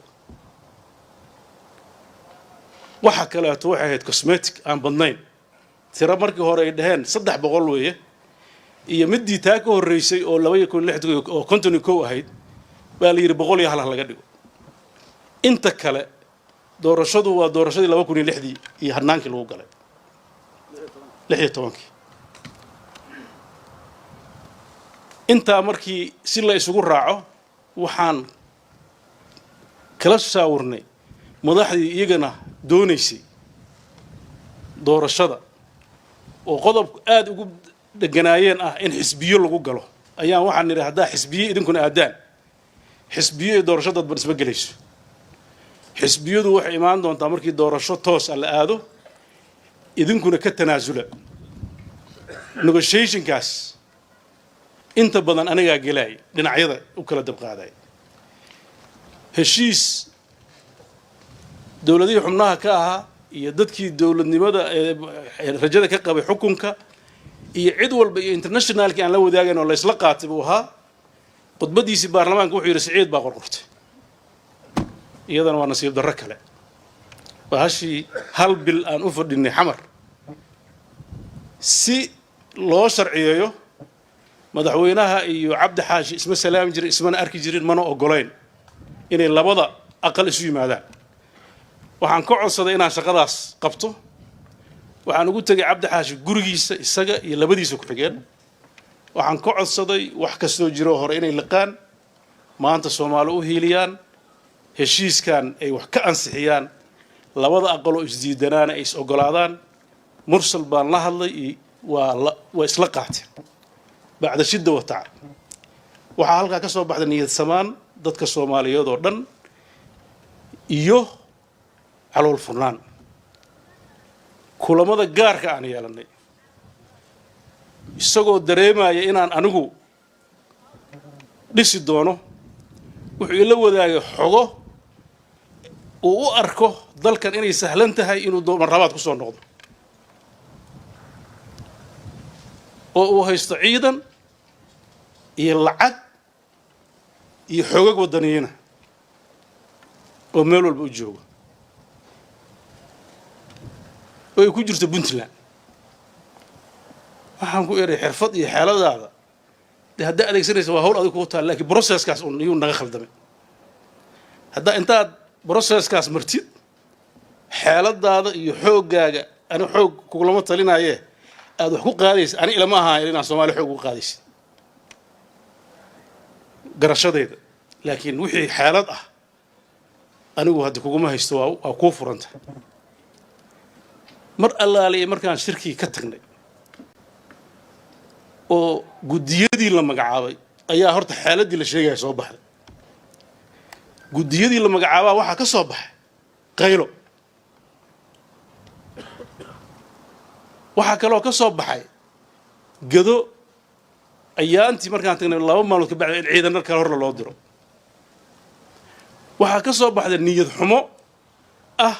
waxa kale oo waxay ahayd cosmetic aan badnayn tira markii hore ay dhaheen 300 weeye iyo midii taa ka horeysay oo 260 oo 51 ahayd baa la yiri 100 iyo hal laga dhigo inta kale doorashadu waa doorashadii 2006 iyo harnaankii lagu galay 16 inta markii si la isugu raaco waxaan kala saawirnay madaxdii iyagana doonaysay doorashada oo qodob aad ugu deganaayeen ah in xisbiyo lagu galo ayaan waxaan niri hadaa xisbiyo idinkuna aadaan xisbiyo doorashada dad isma galayso xisbiyadu waxay imaan doontaa markii doorasho toos ah la aado idinkuna ka tanaasula negotiation kaas inta badan aniga galay dhinacyada u kala dab qaaday heshiis dawladii xubnaha ka ahaa iyo dadkii dawladnimada rajada ka qabay xukunka iyo cid walba iyo internationalki aan la wadaagano la isla qaatay buu ahaa qodbadiisi baarlamaanka wuxuu yiri Saciid baa qorqortay iyadana waa nasiib darro kale bahashi hal bil aan u fadhinay xamar si loo sharciyeeyo madaxweynaha iyo Cabdi Xaashi isma salaam jiray isma arki jirin mana ogoleen inay labada aqal isu yimaadaan waxaan ka codsaday inaan shaqadaas qabto waxaan ugu tagay Cabdi Xaashi gurigiisa isaga iyo labadiisa ku xigeen waxaan ka codsaday wax kastoo jiro hore inay laqaan maanta Soomaali u hiiliyaan heshiiskan ay wax ka ansixiyaan labada aqal oo isdiidanaana ay is ogolaadaan mursal baan la hadlay waa isla qaatay bacda shidda wa tacab waxa halka ka soo baxday niyad samaan dadka Soomaaliyeed oo dhan iyo calool furnaan kulamada gaarka aan yeelanay isagoo dareemaya inaan anigu dhisi doono wuxuu ila wadaagay xogo uu u arko dalkan inay sahlan tahay inuu marrabaad ku soo noqdo oo uu haysto ciidan iyo lacag iyo xoogag wadaniina oo meel walba u jooga oo ay ku jirto Puntland waxaan ku eray xirfad iyo xeeladaada hadda adeegsanaysa waa hawl adiga ku taal laakiin processkaas uu naga khaldamay hadda intaad processkaas martid xeeladaada iyo xoogaaga ana xoog kulama talinaaye aad wax ku qaadaysa ani ilama aha inaan Soomaali xoog u qaadaysa garashadeeda laakiin wixii xeelad ah anigu hadda kuguma haysto waa ku furanta mar allaale markaan shirkii ka tagnay oo gudiyadii la magacaabay ayaa horta xaaladii la sheegay soo baxday gudiyadii la magacaabaa waxa ka soo baxay qaylo waxa kale oo ka soo baxay gado ayaantii markaan tagnay 2 maalmood ka bacday ciidan kale hor loo diro waxa ka soo baxday niyad xumo ah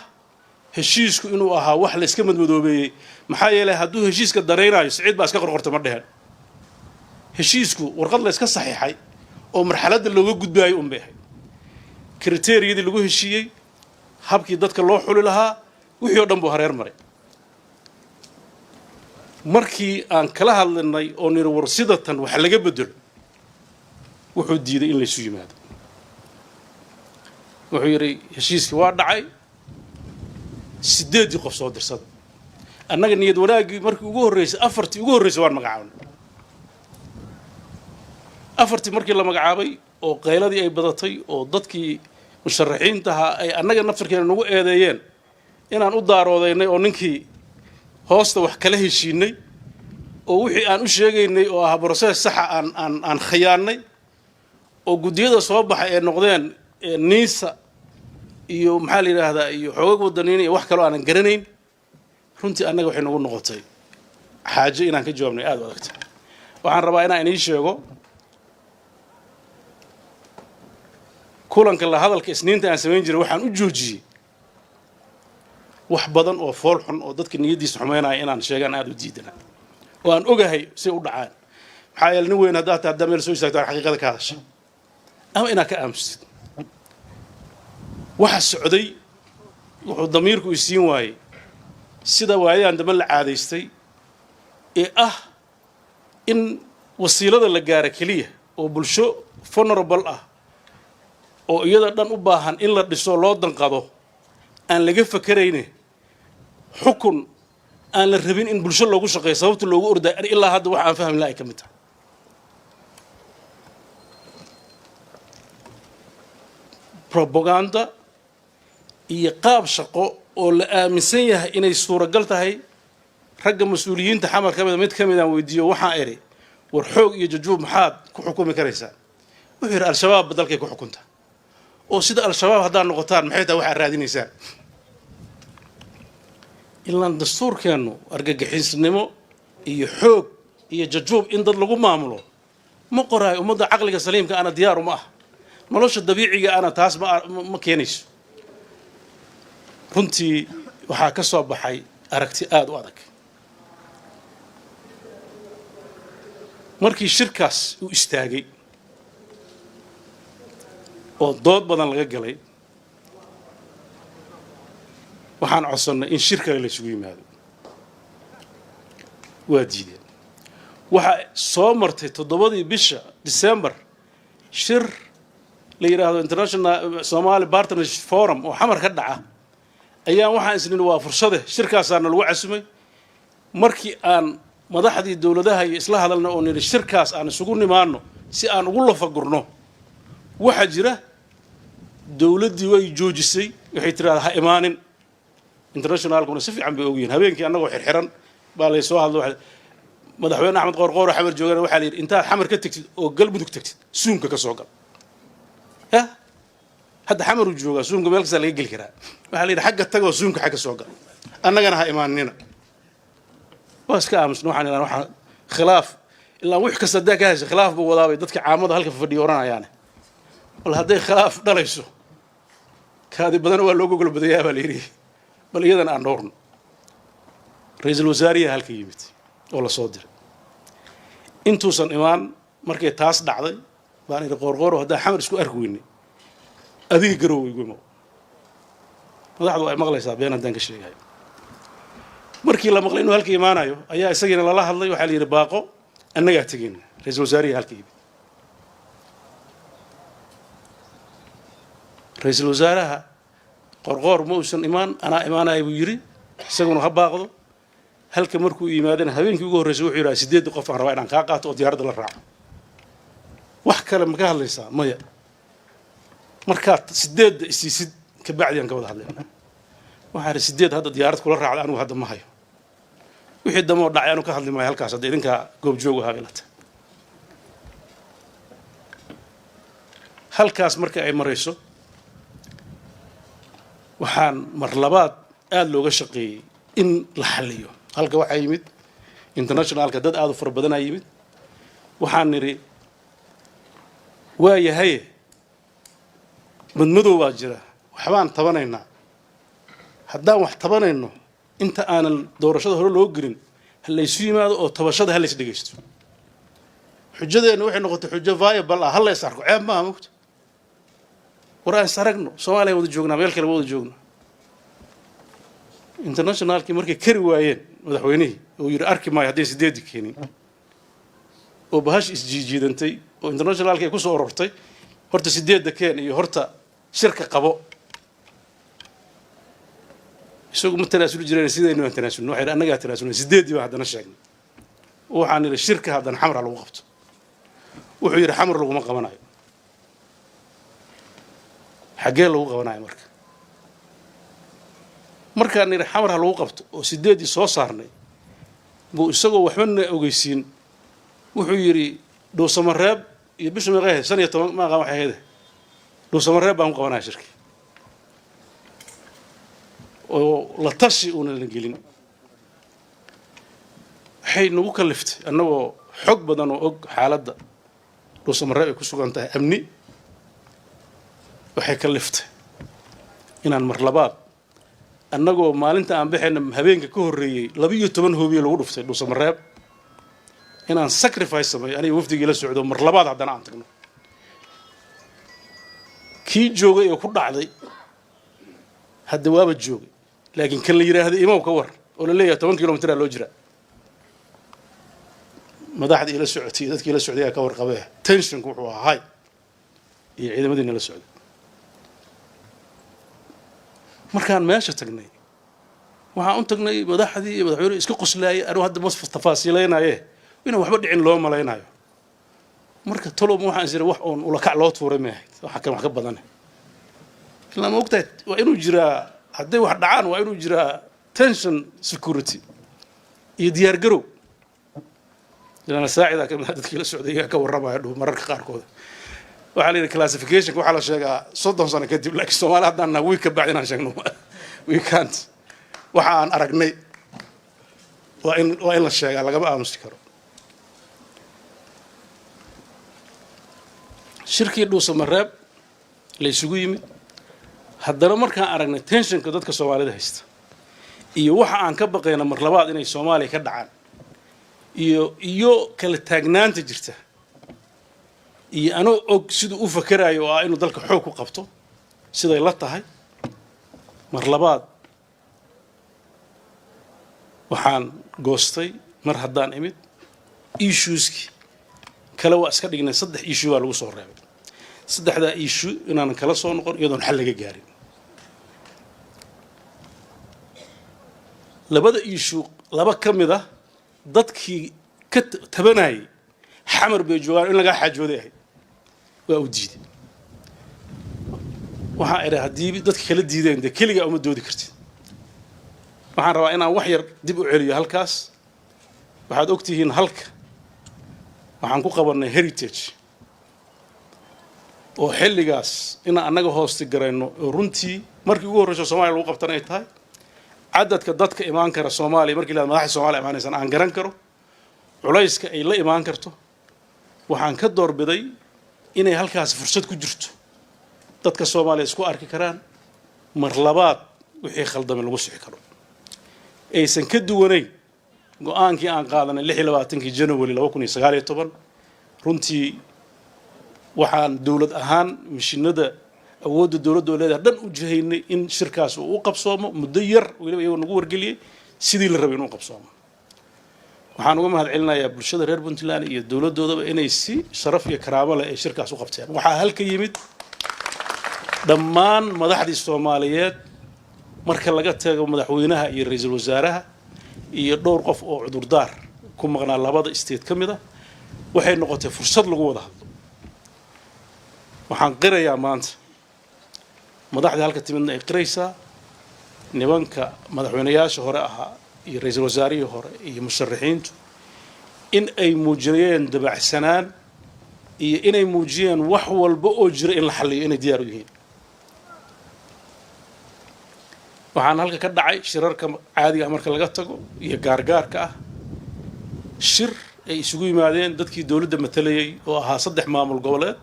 heshiisku inuu ahaa wax la iska madmadoobeeyay maxaa yeelay hadduu heshiiska dareenayo Saciid baa iska qorqortay ma dheheen heshiisku warqad la iska saxiixay oo marxaladda looga gudbaayo umbeehay kriteeriyadii lagu heshiiyey habkii dadka loo xuli lahaa wixii oo dhan buu hareer maray markii aan kala hadlanay oo niri war sidatan wax laga bedelo wuxuu diiday in la isu yimaado wuxuu yiri heshiiskii waa dhacay 8 qof soo dirsada annaga niyad wanaagii markii ugu horeysay afartii ugu horeysay waan magacaabay afartii markii la magacaabay oo qayladii ay badatay oo dadkii musharaxiinta ay annaga naftarkeena nagu eedeeyeen inaan u daaroodaynay oo ninkii hoosta wax kala heshiinay oo wixii aan u sheegaynay oo ah process sax aan khiyaanay oo gudiyada soo baxay ee noqdeen niisa iyo maxaa la yiraahdaa iyo xoog wadaniin iyo wax kale aan garanayn runtii annaga waxay nagu noqotay xaaje inaan ka jawaabnay aad u adagtay waxaan rabaa inaan inii sheego kulanka la hadalka isniinta aan sameyn jiray waxaan u joojiyay wax badan oo fool xun oo dadka niyadiisa xumeynaya inaan sheegan aad u diidana oo aan ogahay si u dhacaan maxaa yeelay nin weyn hadda meel soo istaagto xaqiiqada ka hadasha ama inaa ka aamusid waxa socday wuxuu damiirku isiin waayay sida waayaan dama la caadaystay ee ah in wasiilada la gaaro kaliya oo bulsho vulnerable ah oo iyada dhan u baahan in la dhiso loo danqado aan laga fakarayne xukun aan la rabin in bulsho loogu shaqeeyo sababta loogu orday ilaa hadda wax aan fahmin lahay ka mid tahay propaganda iyo qaab shaqo oo la aaminsan yahay inay suuragal tahay ragga mas'uuliyiinta xamar ka mid aan weydiiyo waxaan eri war xoog iyo jajuub maxaad ku xukumi karaysaa wuxuu yiri al-shabaab dalkay ku xukunta oo sida al-shabaab haddaan noqotaan maxay tahay waxa raadinaysaan ilaan dastuurkeenu argagixisnimo iyo xoog iyo jajuub in dad lagu maamulo ma qoraay ummadda caqliga saliimka ana diyaar uma ah nolosha dabiiciga ana taas ma keenayso runtii waxaa ka soo baxay aragti aad u adag markii shirkaas uu istaagay oo dood badan laga galay waxaan codsannay in shir kale la isugu yimaado waa diideen waxa soo martay 7 bisha December shir la yiraahdo International Somali Partnership Forum oo xamar ka dhaca ayaan waxaan isniin waa fursade shirkaasana lagu casumay markii aan madaxdii dawladaha iyo isla hadalna oo niri shirkaas aan isugu nimaano si aan ugu lafagurno waxa jira dawladdii way joojisay waxay tiraahdaa ha imaanin internationalkuna si fiican bay ogyihiin habeenkii annagoo xirxiran baa la soo hadlo madaxweyne Axmed Qoorqoor xamar joogana waxa la yiri inta xamar ka tagtid oo galmudug tagtid suunka ka soo gal hadda xamar uu joogaa suunka meel kasta laga gali karaa waxa la yiri xagga tago suunka xagga soo gal annagana ha imaanina waa iska aamusno waxaan khilaaf ilaa wix kasta ka hayso khilaaf buu wadaabay dadka caamada halka fadhiyo oranayaan wal haday khilaaf dhalayso kaadi badan waa loogu gol badayaa baa la yiri bal iyadan aan dhowrno ra'iisul wasaariyaha halka yimid oo la soo diray intuusan imaan markay taas dhacday baan iri Qoorqoor hadda xamar isku arki weynay adiga garoway gumo madaxdu ay maqlaysaa been haddaan ka sheegay markii la maqlay inuu halka imaanayo ayaa isagina lala hadlay waxa la yiri baaqo annaga tagin ra'iisul wasaariyaha halka yimid ra'iisul wasaaraha Qoorqoor ma uusan imaan ana imaanay buu yiri isaguna ha baaqdo halka markuu yimaadana habeenkii ugu horeysay wuxuu yiraahdaa 8 qof aan rabaa inaan ka qaato oo diyaaradda la raaco wax kale ma ka hadlaysaa maya markaad 8 isiisid ka bacdi aan ka wada hadlayna waxaan 8 hadda diyaarad kula raacday anigu hadda ma hayo wixii damo dhacay anu ka hadli maayo halkaas hadda idinka goob joog ah galata halkaas marka ay marayso waxaan mar labaad aad looga shaqeeyay in la xalliyo halka waxa yimid internationalka dad aad u far badan ay yimid waxaan niri waa yahay madmadow baa jira waxbaan tabanaynaa haddaan wax tabanayno inta aanan doorashada hore loo gelin hal la isu yimaado oo tabashada hal la is dhageysto xujadeena waxay noqotay xujo viable ah hal la is arko ceeb ma aha waraan saragno Soomaaliya wada joognaa meel kale wada joogno internationalki markay kari waayeen madaxweynihii oo yiri arki maayo haddii sideedii keenin oo bahash isjiidantay oo internationalka ay ku soo ururtay horta sideedda keen iyo horta shirka qabo isagu ma tanaasul jireen sidaynu international waxay anaga tanaasul sideedii baa haddana sheegnay waxaan ila shirka haddana xamar lagu qabto wuxuu yiri xamar lagu ma qabanayo xagee lagu qabanayo markaan ila xamar lagu qabto oo sideedii soo saarnay buu isagoo waxba ogeysiin wuxuu yiri dhuusamareeb iyo bisha meeqahay 15 ma qaban waxay heeday dhuusamareeb baan qabanaa shirki oo la tashi una la gelin waxay nagu kaliftay annagoo xog badan oo og xaaladda dhuusamareeb ay ku sugan tahay amni waxay kaliftay inaan mar labaad annagoo maalinta aan bixina habeenka ka horeeyay 12 hoobiye lagu dhuftay dhuusamareeb inaan sacrifice sameeyo aniga wafdigii la socdo mar labaad haddana aan tagno kii joogay oo ku dhacday hadda waaba joogay laakiin kan la yiraahdo imaw ka war oo la leeyahay 10 kilomitir loo jira madaxda ila socotay dadkii la socday ka warqabay tension ku wuxuu ahaa iyo ciidamadiina la socday markaan meesha tagnay waxaan u tagnay madaxdii iyo madaxweynuhu iska qoslaayay anigu hadda ma tafaasiileynaaye inaan waxba dhicin loo malaynayo marka talow waxaan isir wax oon ula kac loo tuuray ma ahayd waxa kan wax ka badan ilaa ma ogtahay waa inuu jiraa hadday wax dhacaan waa inuu jiraa tension security iyo diyaar garow ilaa saacida ka mid dadkii la socday ka warramaya mararka qaarkood waxa la classification waxa la sheegaa 30 sano kadib laakiin Soomaaliya hadana way ka bacdinaan sheegno we can't waxa aan aragnay waa in la sheegaa laga aamusi karo shirkii dhuusamareeb la isugu yimid haddana markaan aragnay tensionka dadka Soomaalida haysta iyo waxa aan ka baqayna mar labaad inay Soomaaliya ka dhacaan iyo kala taagnaanta jirta iyo anoo og siduu u fakarayo oo inuu dalka xoog ku qabto siday la tahay mar labaad waxaan goostay mar haddaan imid issueski kala waa iska dhignay 3 issue baa lagu soo reebay 3da issue inaan kala soo noqon iyadoon xal laga gaarin labada issue laba kamid ah dadkii ka tabanay xamar bay joogaan in laga xajooday waa u diiday waxa ay hadii dadka kala diideen kaliya uma doodi kartid waxaan rabaa inaan wax yar dib u celiyo halkaas waxaad ogtihiin halka waxaan ku qabanay heritage oo xilligaas in anaga hoosti garayno runtii markii ugu horreysay Soomaaliya lagu qabtan ay tahay cadadka dadka imaan kara Soomaaliya markii la madaxda Soomaaliya imaanaysan aan garan karo culayska ay la imaan karto waxaan ka doorbiday inay halkaas fursad ku jirto dadka Soomaaliya isku arki karaan mar labaad wixii khaldamay lagu sixi karo aysan ka duwanayn go'aankii aan qaadanay 26 January 2019 runtii waxaan dawlad ahaan mishinada awoodda dawladda leedahay dhan u jihaynay in shirkaas uu u qabsoomo muddo yar waliba iyagu nagu wargeliyay sidii la rabay inuu qabsoomo waxaan uga mahadcelinayaa bulshada reer Puntland iyo dawladdoodaba inay si sharaf iyo karaamo leh ay shirkaas u qabteen waxa halka yimid dhammaan madaxdii Soomaaliyeed marka laga tago madaxweynaha iyo ra'iisul wasaaraha iyo dhowr qof oo cudurdaar ku maqnaa labada state kamida waxay noqotay fursad lagu wada hadlo waxaan qirayaa maanta madaxda halka timidna ay qiraysaa nimanka madaxweynayaasha hore ahaa iyo ra'iisul wasaarihii hore iyo musharaxiintu in ay muujiyeen dabacsanaan iyo inay muujiyeen wax walba oo jira in la xalliyo inay diyaar u yihiin waxaan halka ka dhacay shirarka caadiga ah marka laga tago iyo gaargaarka ah shir ay isugu yimaadeen dadkii dawladda matalayay oo ahaa 3 maamul goboleed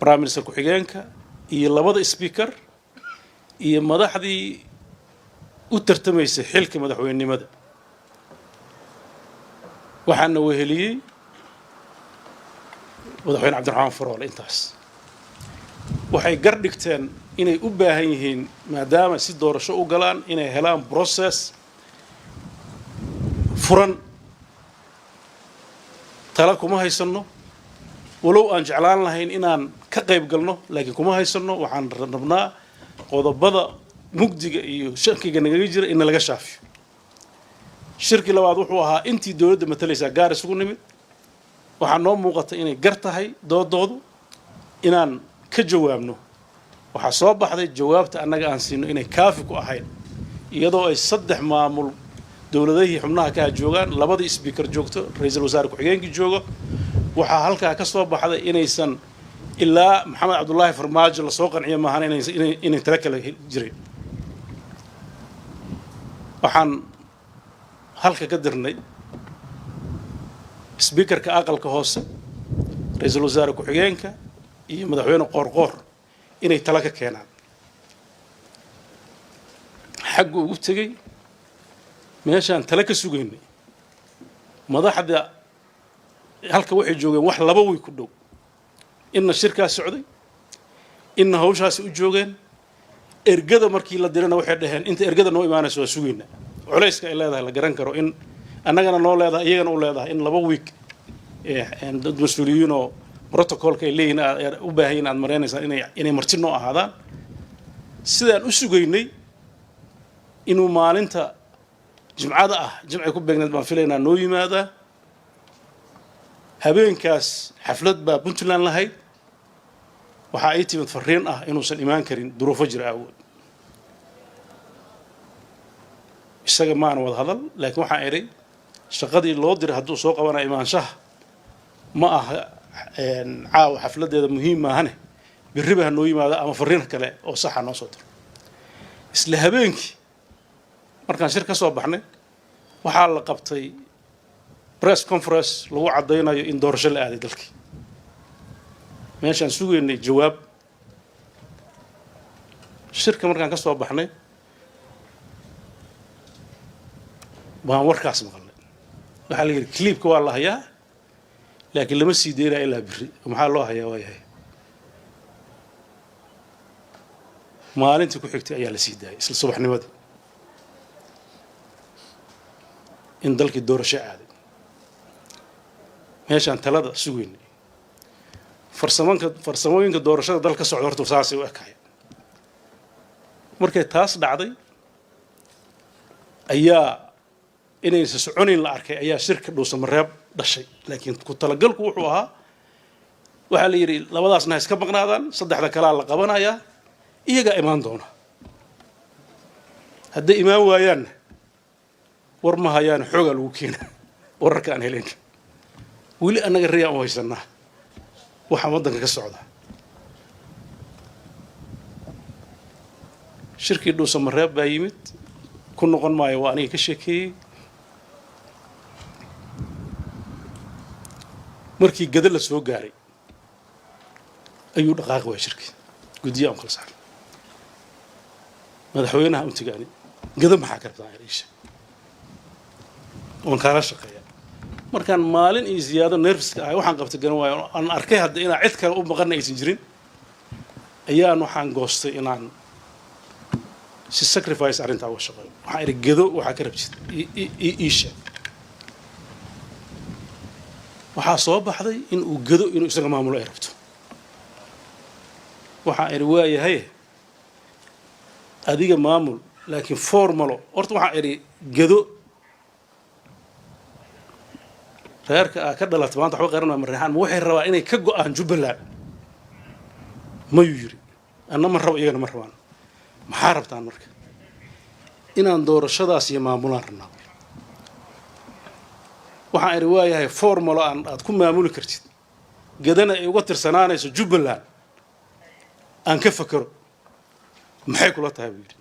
prime minister ku xigeenka iyo labada speaker iyo madaxdii u tartamaysay xilka madaxweynenimada waxaana weheliyay madaxweyne Cabdiraxmaan Faroole intaas waxay gar dhigteen inay u baahan yihiin maadaama si doorasho u galaan inay helaan process furan tala kuma haysano walow aan jeclaan lahayn inaan ka qayb galno laakiin kuma haysano waxaan rabnaa qodobada mugdiga iyo shakiga naga jira in laga shaafiyo shirki labaad wuxuu ahaa intii dawladda matalaysa gaar isugu nimid waxaa noo muuqata inay gar tahay doodoodu inaan ka jawaabno waxaa soo baxday jawaabta annaga aan siino inay kaafi ku ahayn iyadoo ay 3 maamul dawladihii xubnaha ka joogaan labadii speaker joogto ra'iisul wasaare ku-xigeenkii joogo waxaa halkaa ka soo baxday inaysan ilaa maxamed cabdullaahi farmaajo la soo qanciyo maahan inay tala kala jireen waxaan halka ka dirnay speakerka aqalka hoose ra'iisul wasaare ku-xigeenka iyo madaxweyne qoorqoor inay tala ka keenaan xaggu ugu tagay meeshaan tala ka sugaynay madaxda halka waxay joogeen wax 2 way ku dhow inna shirkaas socday inna hawshaas u joogeen ergada markii la dirana waxay dhaheen inta ergada noo imaanayso waa sugayna culayska ay leedahay la garan karo in annagana noo leedahay iyagana u leedahay in 2 week dad mas'uuliyiin oo protocolka ay leeyihiin u baahan inaad mareynaysaa inay marti noo ahaadaan sidaan u sugaynay inuu maalinta jimcada jimcay ku beegneed baan filaynaa noo yimaada habeenkaas xaflad baa Puntland lahayd waxa ay timid fariin inuusan imaan karin duruufo jira awood isaga ma aan wada hadal laakiin waxa ay shaqadii loo diray hadduu soo qabanayo imaanshaha ma aha caawa xafladeeda muhiim maahane birriba noo yimaada ama fariin kale oo sax noo soo diro isla habeenkii markaan shir ka soo baxnay waxaa la qabtay press conference lagu cadeynayo in doorasho la aaday dalkii meeshaan sugeynay jawaab shirka markaan ka soo baxnay baan warkaas maqalnay waxaa la yiri clipka waa la hayaa laakiin lama sii deeraa ilaa birri maxaa loo hayaa waa yahay maalintii ku xigtay ayaa la sii daayay isla subaxnimadii in dalkii doorasho aaday meeshaan talada sugeynay farsamooyinka doorashada dalka socda horta saasay u ekaayeen markay taas dhacday ayaa inaysan soconayn la arkay ayaa shirka dhuusamareeb dhashay laakiin ku talagalku wuxuu ahaa waxaa la yidhi labadaasna iska maqnaadaan 3 kalaa la qabanayaa iyagaa imaan doona hadday imaan waayaanna war ma hayaan xoogaa lagu keena wararka aan helayn weli annaga riyaan u haysanaa waxa waddanka ka socda shirkii dhuusamareeb baa yimid ku noqon maayo waa aniga ka sheekeeyey markii gada la soo gaaray ayuu dhaqaaqi waa shirkii guddiyaha aan kala saaray madaxweynaha u tagaani gada maxaa ka rabtaa Aisha oon kala shaqeeya markaan maalin iyo ziyaado nervous waxaan qabtay garan waayo aan arkay hadda inaan cid kale u maqan aysan jirin ayaan waxaan goostay inaan si sacrifice arinta uga shaqeeyo waxaan iri gado waxa ka rabtid Aisha waxaa soo baxday in uu gado inuu isaga maamulo ay rabto waxaan iri waayahay adiga maamul laakiin formalo horta waxaan iri gado reerka ka dhalatay maanta waxba qaranaa marreexaan ma waxay rabaa inay ka go'aan Jubbaland ma yiri anna ma rabo iyagana ma rabaan maxaa rabtaan marka inaan doorashadaas iyo maamulaan rabnaa waxaan iri waayahay formalo aad ku maamuli kartid gadana ay uga tirsanaanayso Jubbaland aan ka fakaro maxay kula tahay wiil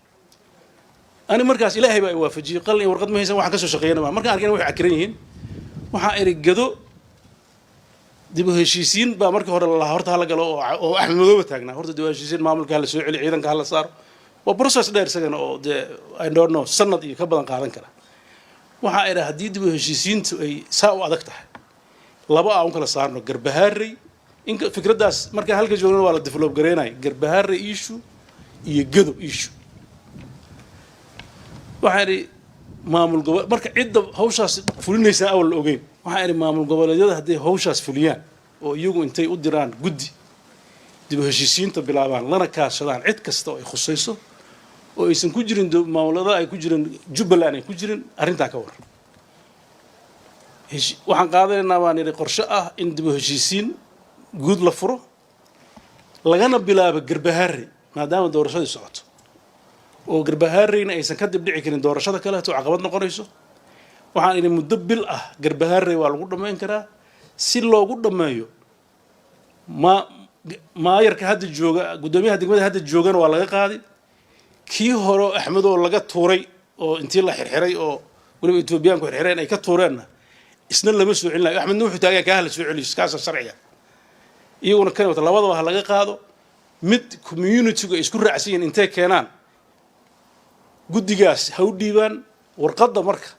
ani markaas ilaahay baa waafajiyay qalin warqad ma haysan waxaan ka soo shaqeynaa markaan arkay waxay akran yihiin waxaa iri gado dib u heshiisiin baa markii hore la horta la galo oo Axmed Madoobe taagnaa horta dib u heshiisiin maamulka la soo celi ciidanka la saaro waa process dheer isagana oo I don't know sanad iyo ka badan qaadan kara waxaa iri haddii dib u heshiisiintu ay saa u adag tahay laba aan kala saarno Garbaharey in fikradaas marka halka joogno waa la develop gareynay Garbaharey issue iyo gado issue waxaa iri maamul gobol marka cidda hawshaas fulinaysa awal la ogeyn waxaan idhi maamul goboleedyada hadday hawshaas fuliyaan oo iyagu intay u diraan guddi dib u heshiisiinta bilaabaan lana kaashadaan cid kasta oo ay khusayso oo aysan ku jirin maamulada ay ku jirin Jubbaland ay ku jirin arrintaa ka war waxaan qaadanaynaa baan idhi qorshe ah in dib u heshiisiin guud la furo lagana bilaabo Garbaharre maadaama doorashadii socoto oo Garbaharreyna aysan ka dib dhici karin doorashada kale oo caqabad noqonayso waxaan idhi muddo bil ah Garbaharre waa lagu dhameyn karaa si loogu dhameeyo maayarka hadda jooga gudoomiyaha degmada hadda joogana waa laga qaaday kii hore Axmed oo laga tuuray oo intii la xirxiray oo waliba Etoobiyaanku xirxireen ay ka tuureenna isna lama soo celinayo Axmed wuxuu taagan ka hal soo celiyo kaas sharciga iyaguna kan wada labadaba laga qaado mid community-ga isku raacsan intee keenaan guddigaas ha u dhiibaan warqadda marka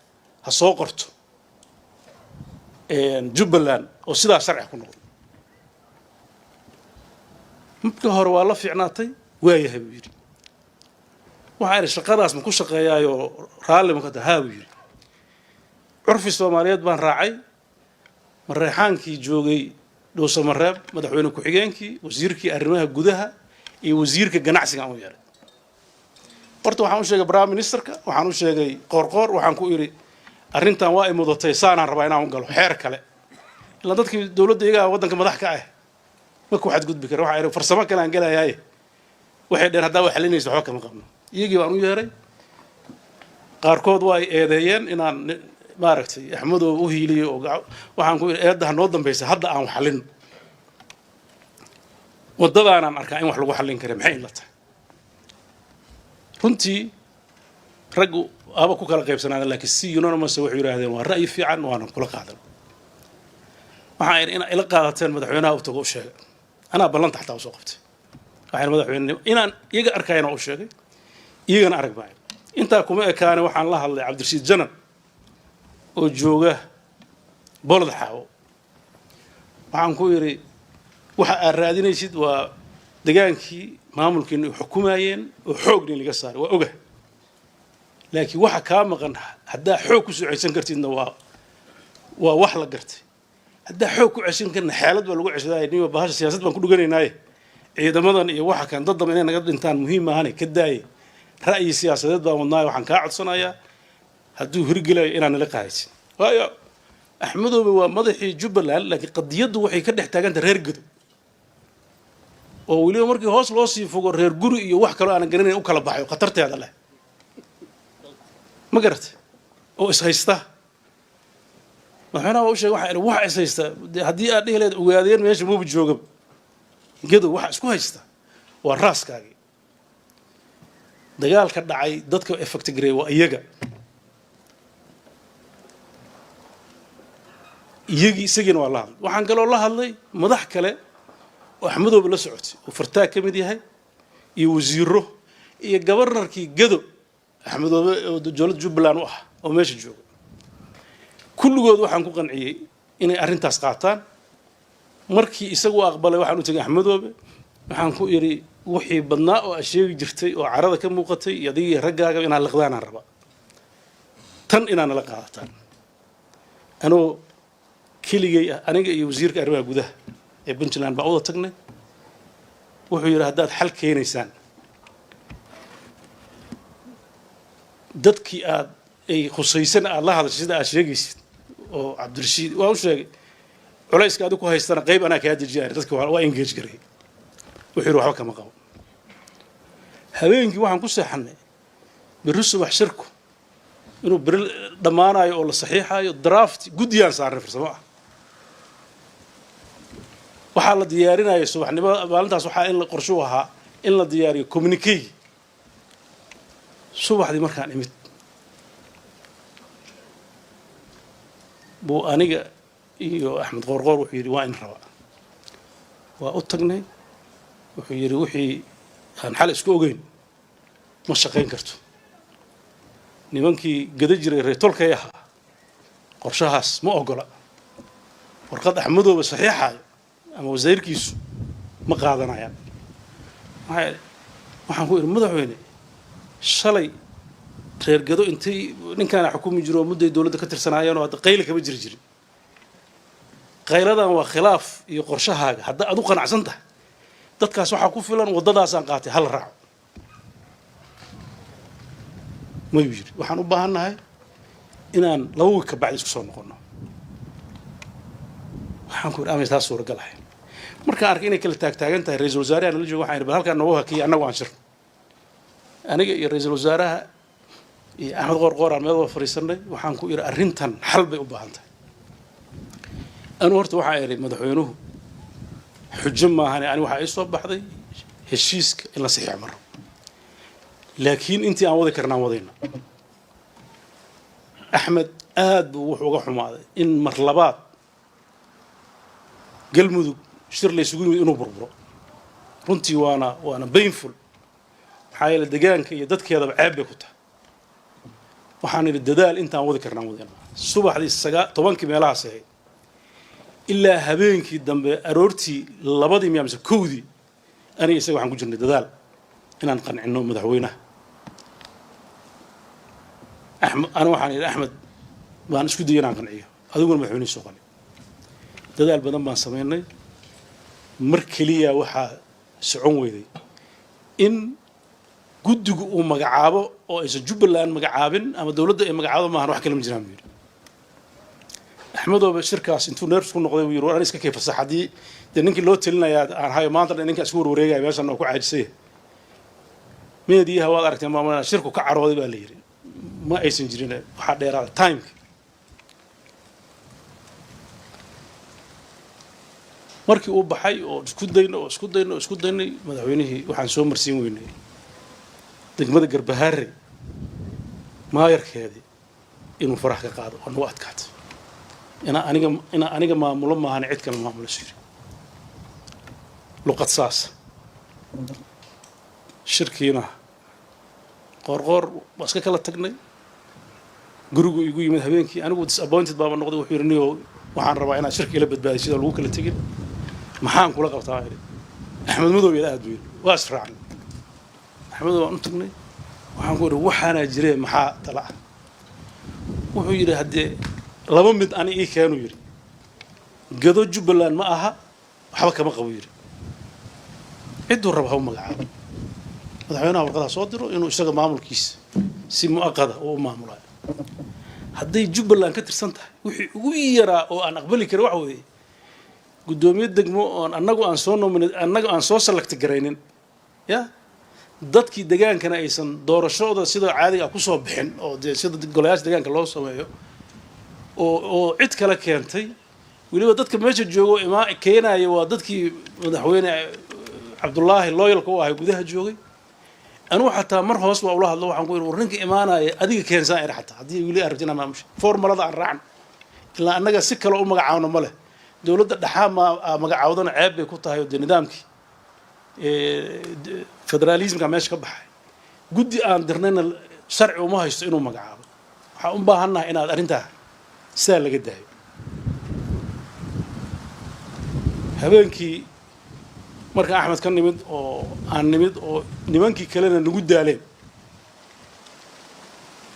ha soo qorto Jubbaland oo sidaa sharci ku noqdo marka hore waa la fiicnaatay waayahay buu yiri waxaan shaqadaas ma ku shaqeeyaayo raalli ma ka tahay buu yiri curfi Soomaaliyeed baan raacay mareexaankii joogay Dhuuso Mareeb madaxweyne ku xigeenkii wasiirkii arrimaha gudaha iyo wasiirka ganacsiga aan u yeeray horta waxaan u sheegay prime ministerka waxaan u sheegay qorqor waxaan ku iri arrintan waa ay mudatay saanaan rabaa inaan u galo xeer kale ila dadkii dawladda iyaga wadanka madax ka ah ma ku xad gudbi karo waxa ay farsamo kale aan galaayay waxay dheer hadaa wax xalinayso waxa kama qabno iyagii baan u yeeray qaarkood waa ay eedeeyeen inaan maaragtay Axmed oo u hiiliyo waxaan ku iri eedaha noo dambeysay hadda aan xalin wadadaan arkaa in wax lagu xalin karo maxay la tahay runtii raggu aba ku kala qaybsanaadeen laakiin si unanimous wuxuu yiraahdeen waa ra'yi fiican waana kula qaadan waxaan in ila qaadateen madaxweynaha uu tago sheegay ana ballanta xataa soo qabtay waxaan madaxweyne inaan iyaga arkayna u sheegay iyagana arag baa inta kuma ekaane waxaan la hadlay Cabdirashiid Janan oo jooga bolad xaawo waxaan ku yiri waxa aad raadinaysid waa degaankii maamulkiina xukumayeen oo xoogni laga saaray waa ogahay laakiin waxa ka maqan hadaa xoog ku soo ceysan kartidna waa wax la gartay hadaa xoog ku ceysan karna xaalad waa lagu ceysaday niyo bahasha siyaasad baan ku dhuganaynaay ciidamadan iyo waxa kan dad inay naga dhintaan muhiim ah ka daayay ra'yi siyaasadeed baan wadnaay waxaan ka codsanayaa hadduu hirgelayo inaan la qaadaysin waayo Axmedoobe waa madaxii Jubbaland laakiin qadiyadu waxay ka dhex taaganta reer Gedo oo waliba markii hoos loo sii fogo reer guri iyo wax kale aan garanayn u kala baxayo khatarteeda leh ma garatay oo is haysta waxaana uu sheegay waxa is haysta haddii aad dhihileed ogaadeen meesha muuba jooga Gedo waxa isku haysta waa raaskaagi dagaalka dhacay dadka effect gareey waa iyaga isagina waa la hadlay waxaan kaloo la hadlay madax kale oo Axmedoobe la socotay oo fartaa ka mid yahay iyo wasiiro iyo gobornarkii Gedo Axmedoobe oo dowladda Jubbaland u ah oo meesha jooga kulligood waxaan ku qanciyay inay arrintaas qaataan markii isagu aqbalay waxaan u tagay Axmedoobe waxaan ku iri wixii badnaa oo sheegi jirtay oo carada ka muuqatay yadii raggaaga inaan liqdaan raba tan inaan la qaataan anoo kiligay aniga iyo wasiirka arrimaha gudaha ee Puntland baa wada tagnay wuxuu yiri hadaad xal keenaysaan dadkii aad ay khusaysan aad la hadashay sida aad sheegaysid oo Cabdirashiid waa u sheegay culayska aad ku haystana qayb anaa ka dejiyay dadka waa engage garay wuxuu yiri waxba kama qabo habeenkii waxaan ku seexanay bir subax shirku inuu bir dhamaanayo oo la saxiixayo draft gudiyaan saaray farsamo ah waxaa la diyaarinayo subaxnimada maalintaas waxaa in la qorsho ahaa in la diyaariyo communique subaxdii markaan imid buu aniga iyo Axmed Qorqor wuxuu yiri waa in raba waa u tagnay wuxuu yiri wixii aan xal isku ogeyn ma shaqeyn karto nimankii gada jiray reetolka ahaa qorshahaas ma ogola warqad Axmedoobe saxiixayo ama wasiirkiisu ma qaadanayaan waxaan ku iri madaxweyne shalay reer gado intay ninkaan xukumi jiro muddo dawladda ka tirsanayeen oo qayl kama jiri qayladan waa khilaaf iyo qorshahaaga hadda aad u qanacsan tahay dadkaas waxa ku filan wadadaas aan qaatay hal raac ma yiri waxaan u baahanahay inaan laba wiil ka bacdi isku soo noqono waxaan ku aaminay taas suuragal ah marka arkay inay kala taagan tahay ra'iisul wasaaraha la joogo waxaan bal halkaan noo hakiyo anagu aan shir aniga iyo ra'iisul wasaaraha iyo Axmed Qorqor aan meel wada fariisanay waxaan ku iri arrintan xal bay u baahan tahay أنا ورت وحائري مدحونه حجم ما هني أنا وحائي صوب بحضي هالشيسك إلا صحيح مرة لكن أنت عوضي كرنا وضينا أحمد آد وحوقه ماذا إن مطلبات قل مذوق اشتر لي سجون إنه بربرة رنتي وأنا بينفل حايل الدجان كي يدك هذا بعيب كته وحاني الددال أنت عوضي كرنا وضينا الصبح دي السجاء طبعا كميلها سهي إلا هبينك دم أرورتي لبادي ميامس كودي أنا يسوي عن كل دال إن نقنع إنه مدحوينه أحمد أنا وحني أحمد ما أنا شو دينا نقنعيه هذا هو المدحوين السوقني دال بدن ما سمينا مركلية وحى سعون ذي إن جد جو مجعابه أو إذا جبل الآن مجعابين أما دولة مجعابه ما هنروح كلام جرامير أحمد وبشركة أنتوا نرفز كل نقطة ويروح أنا إسكا كيف الصحة دي لأنك لو تلنا يا عن هاي ما أنت لأنك أسكور ورجع بس أنا أكو عاجزة مين دي هوا أركت ما شركة كعروض بالليل ما أي سنجرينا حد يرى تايم مركي أو بحي أو سكودين مدعوينه وحن سو مرسين وينه دقمة قربهاري ما يرك هذه إنه فرح كقاعد وأنا وقت كات أنا ما ملما هنعيد كلام ما ملسير لقط صاص شركينا قرقر بس كلا تقني جروجو يقول من هبينكي أنا قلت أبوينت بابا النقطة وحيرني وحن ربعنا شركة لبد بعد شيء الوكل اللي تجي محام كل قطع هاي أحمد مذو يلا أدوين وأسرع أحمد مذو تقني وحنقول وحنا جري محا طلع وحير هدي لما مد أنا إيه كانوا يري قدو جبلان ما أها وحبك ما قويري عدوا الربها ومقعاب مدحونا ورقدها صادروا إنه اشتغل معامل كيس سي مؤقدة أو معاملة هدي جبلان كتر سنته ويرى أو أنا أقبلي كروح وذي قدوم يدق مو أنجو أنصونه من أنجو أنصوص لك تجرينين يا dadkii deegaankana aysan doorashooda sida caadiga ku soo bixin oo sida golayaasha deegaanka loo sameeyo oo cid kale keentay waliba dadka meesha joogo keenaya waa dadkii madaxweyne Cabdullaahi Looyalka oo ahay gudaha joogay anu xataa mar hoos waa ula hadlo waxaan ku yiri warinka imaanaya adiga keensan ay xataa hadii wili aragtina maamush formulada aan raacno ilaa annaga si kale u magacaawno male dawladda dhaxaa magacaawdana ceeb bay ku tahay oo nidaamkii فدراليزم كماش كبح جودي أن درنا شرع وما هيست إنه مقعاب حأم بهنا إن أرنتها سهل جدا هبنكي مركا أحمد كان نمد أو عن نمد أو نمانكي كلنا نقود عليه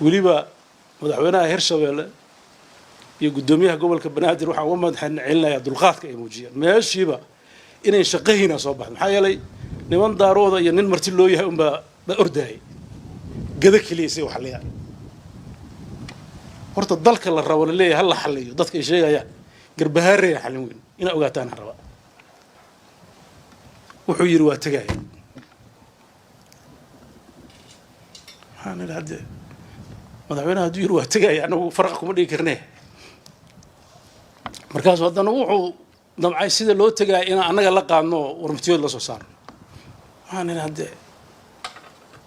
وليبا مدحونا هرشة يقدميها قبل كبنات يروح وما دحين عيلنا يا دلقات كإيموجيا ماشي بقى إني شقينا صباح محيالي نمان دارودا يا نين مرتين لو يها بأرداي قدك لي سوى حليها horta dalka la rabo leeyahay hal la xaliyo dadka ay sheegayaan garbahaarey xalin weyn ina ogaataan raba wuxuu yiri waa tagay waxaan hadda madaxweynaha haduu yiri waa tagay anagu farq kuma dhigi karnaa markaas haddana wuxuu damcay sida loo tagay in anaga la qaadno warmatiyood la soo saaro waxaan hadda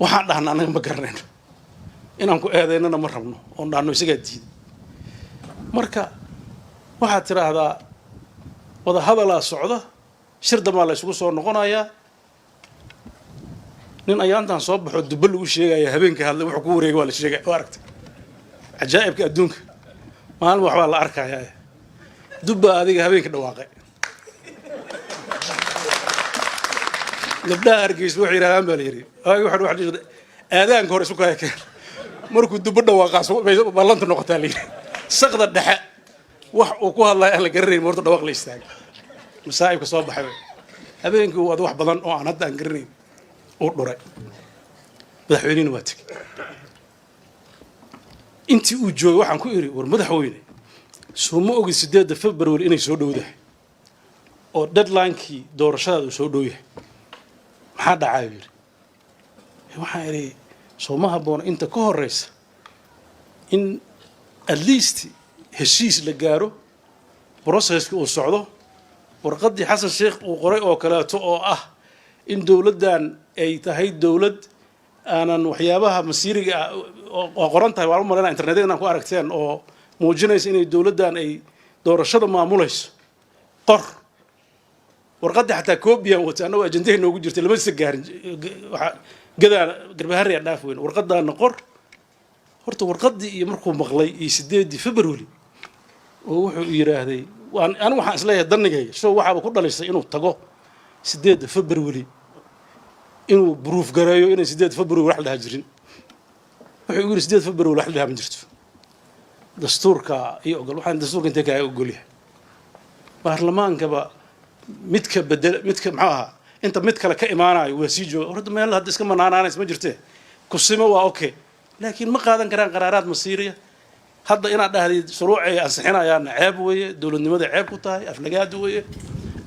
waxaan dhahnaa anaga ma garanayno inaan ku eedeynana ma rabno oo dhaano isaga diid marka waxa tiraahdaa wada hadal socda shir dama la isugu soo noqonaya nin ayaantan soo baxo dubal ugu sheegaya habeenka hadlay wuxuu ku wareegay waa la sheegay oo aragtay ajaa'ibka adduunka maalin wax la arkaya dubba adiga habeenka dhawaaqay gabdhaha arkiis wuxuu yiraahdaan baa la yiri ay waxa aadaanka hore isku kaya markuu dubbo dhawaaqaas ballanta noqotaa la yidhi saqda dhexe wax uu ku hadlayo aan la garanayn marta dhawaaq la istaagay masaa'ibka soo baxay habeenkii waad wax badan oo aan hadda aan garanayn uu dhuray madaxweynihina waa tegey intii uu joogay waxaan ku idhi war madaxweyne soo ma ogid 8 February inay soo dhowdahay oo deadline-kii doorashada uu soo dhow yahay maxaa dhacay yiri waxaan idhi soo ma habboona inta ka horeysa in at least heshiis la gaaro processki uu socdo warqaddii xasan sheekh uu qoray oo kaleeto oo ah in dowladdan ay tahay dowlad aanan waxyaabaha masiiriga oo qoran tahay waan u malaynaa internetyada inaan ku aragteen oo muujinaysa inay dowladdan ay doorashada maamulayso qor warqaddii xataa koobiyaan wata annagoo ajendahay noogu jirtay lama isa gaarin gadaa garbaharri aan dhaaf weyn warqaddaana qor horta warqaddii iyo markuu maqlay iyo 8 February oo wuxuu yiraahday anigu waxaan isleeyahay danigayga soo waxaaba ku dhalisay inuu tago 8 February inuu proof gareeyo inay 8 February wax la jirin wuxuu yiri 8 February wax la ma jirto dastuurka iyo ogol waxaan dastuurka intee ka ogol yahay baarlamaankaba midka bedel midka maxaa inta mid kale ka imaanayo waa sii jooga horta meel hadda iska manaanaanays ma jirtee kusimo waa okay laakiin ma qaadan karaan qaraaraad masiiriya hadda inaad dhahday shuruucay ansixinayaan ceeb weeye dowladnimada ceeb ku tahay aflagaad weeye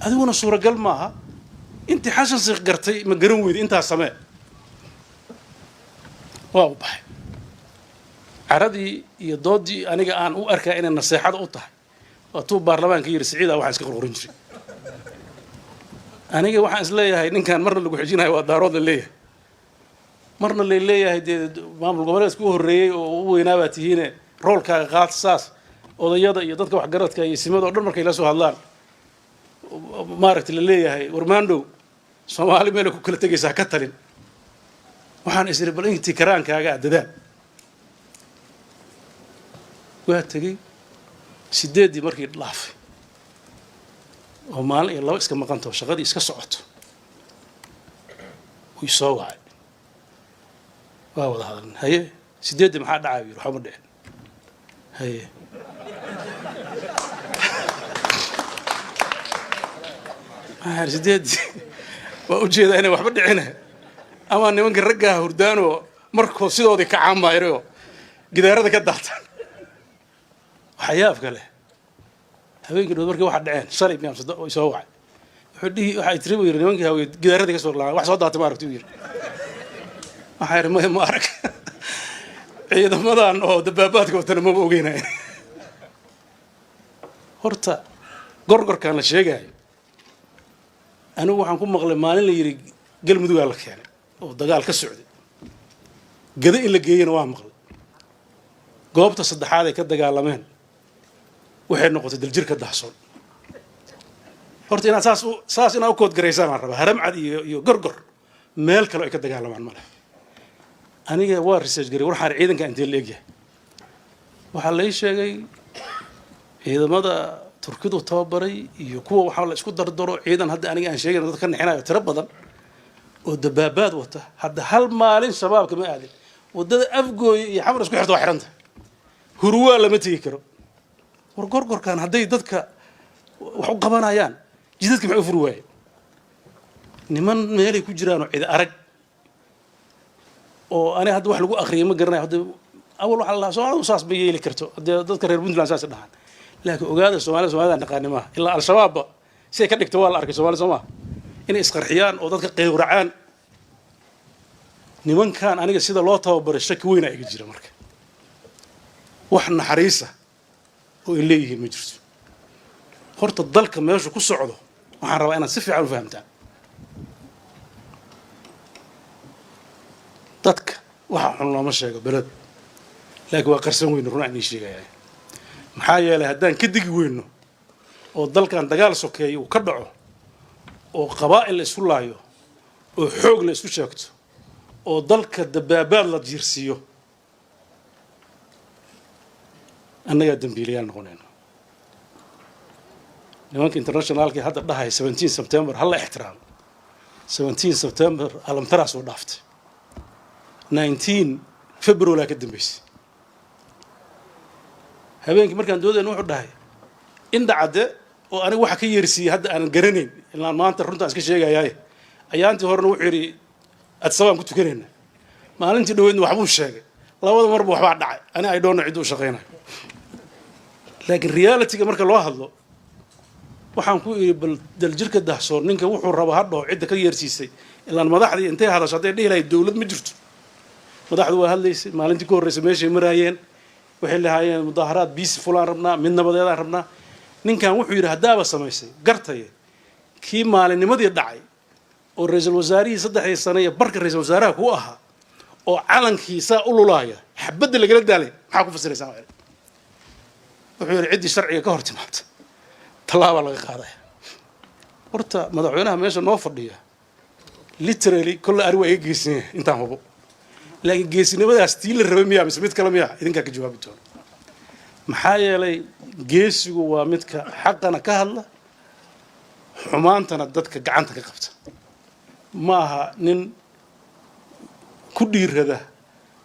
adiguna suuragal maaha intii xashan sheekh gartay ma garan weyd intaa samee waa u baxay caradii iyo doodii aniga aan u arkaa inay naseexada u tahay waa tuu baarlamaanka yiri siciida waxaan iska qorqorin jiray aniga waxaan isleeyahay ninkan marna lagu xijinayo waa daarood la leeyahay marna la leeyahay dee maamul goboleedka u horreeyay oo u weynaabaa tihiine roolkaaga qaad saas odayada iyo dadka waxgaradka iyo simada oo dhan markay la soo hadlaan maaragtay la leeyahay warmaandhow soomaali meel ku kala tegaysaa ka talin waxaan isiri bal intii karaankaaga adadaan waa tegey 8 markii dhaafay oo maalin iyo laba iska maqanto shaqadii iska socoto way soo wacay waa wada hadalnay haye 8 maxaa dhacay yiri waxa ma dhicin haye ah 8 waa u jeedaa inay waxba dhicina ama nimanka ragga hurdaano markoo sidoodii ka caamaayro gidaarada ka daatan waxyaab kale habeenkii dhow markii waxa dhaceen shalay miyaan soo wacay wuxuu dhihi waxa tirimo yiri nimankii haween gidaarada ka soo laabay wax soo daatay ma aragtay yiri waxa yiri ma arag ciidamadan oo dabaabaadka wadana ma ogeynay horta gorgorkan la sheegayo anigu waxaan ku maqlay maalin la yiri galmudug la keenay oo dagaal ka socday gada in la geeyana waa maqlay goobta saddexaad ay ka dagaalameen waxay noqotay daljirka dahsoon horta inaad saas inaad u kood garaysaan aan rabaa haramcad iyo gorgor meel kale ay ka dagaalamaan male aniga waa research garay waxaan ciidanka intee la egyahay waxaa la ii sheegay ciidamada turkidu tababaray iyo kuwa waxaa la isku dardaro ciidan hadda aniga aan sheegay dad ka nixinayo tiro badan oo dabaabaad wata hadda hal maalin shabaabka ma aadin wadada afgooy iyo xamar isku xirto waa xiranta hurwaa lama tegi karo war gorgorkan hadday dadka wax u qabanayaan jidadka maxay u furi waayeen niman meelay ku jiraan oo cid arag oo ani hadda wax lagu akhriyay ma garanayo hadda awal waxa la Soomaalidu saas bay yeeli karto hadda dadka reer Puntland saas dhahan laakiin ogaada Soomaalida naqaanimaa ilaa al-shabaab si ka dhigto waa la arkay Soomaaliya Soomaa inay isqarxiyaan oo dadka qeyracaan nimankan aniga sida loo tababaray shaki weyn ay jira marka wax naxariisa oo ay leeyihiin ma jirto horta dalka meesha ku socdo waxaan rabaa inaad si fiican u fahamtaan dadka waxa xun looma sheego beled laakiin waa qarsan weyn run aan sheegayaa maxaa yeelay haddaan ka digi weyno oo dalkan dagaal sokeeyo uu ka dhaco oo qabaa'il la isku laayo oo xoog la isku sheegto oo dalka dabaabaad la jiirsiiyo annaga dambiilayaal noqonayna nimanka internationalka hadda dhahay 17 September hal ixtiraam 17 September alamtara soo dhaaftay 19 february ka dambeysay habeenkii markaan doodayno wuxuu dhahay indha cadde oo aniga waxa ka yeersiiyey hadda aanan garanayn ilaan maanta runtaan iska sheegayaay ayaantii horena wuxuu yidhi adsabaan ku tukanayna maalintii dhaweydna waxbuu sheegay labada marba waxbaa dhacay ani ay dhoonna ciddu u shaqaynayo laakiin realityga marka loo hadlo waxaan ku iri bal daljirka dahsoon ninka wuxuu rabaa hadhow cidda ka yeersiisay ilaan madaxdii intay hadasho hadday dhihi lahayd dowlad ma jirto madaxdu waa hadlaysay maalintii ka horreysay meeshay maraayeen waxay lahaayeen mudaaharaad biisi fulaan rabnaa mid nabadeedaan rabnaa ninkan wuxuu yidhi haddaaba samaysay gartaye kii maalinnimadii dhacay oo ra-iisul wasaarihii 3 sano iyo barka ra-iisul wasaaraha ku ahaa oo calankii saa u lulaaya xabadda lagala daalay maxaa ku fasiraysaa wuxuu yidhi ciddii sharciga ka hor timaata tallaabaa laga qaadaya horta madaxweynaha meesha noo fadhiya literally kolle ari waa iga geesan yahay intaan hubo laakiin geesinimadaas tii la rabay miyaa mise mid kale miyaa idinkaa ka jawaabi doona maxaa yeelay geesigu waa midka xaqana ka hadla xumaantana dadka gacanta ka qabta ma aha nin ku dhiirada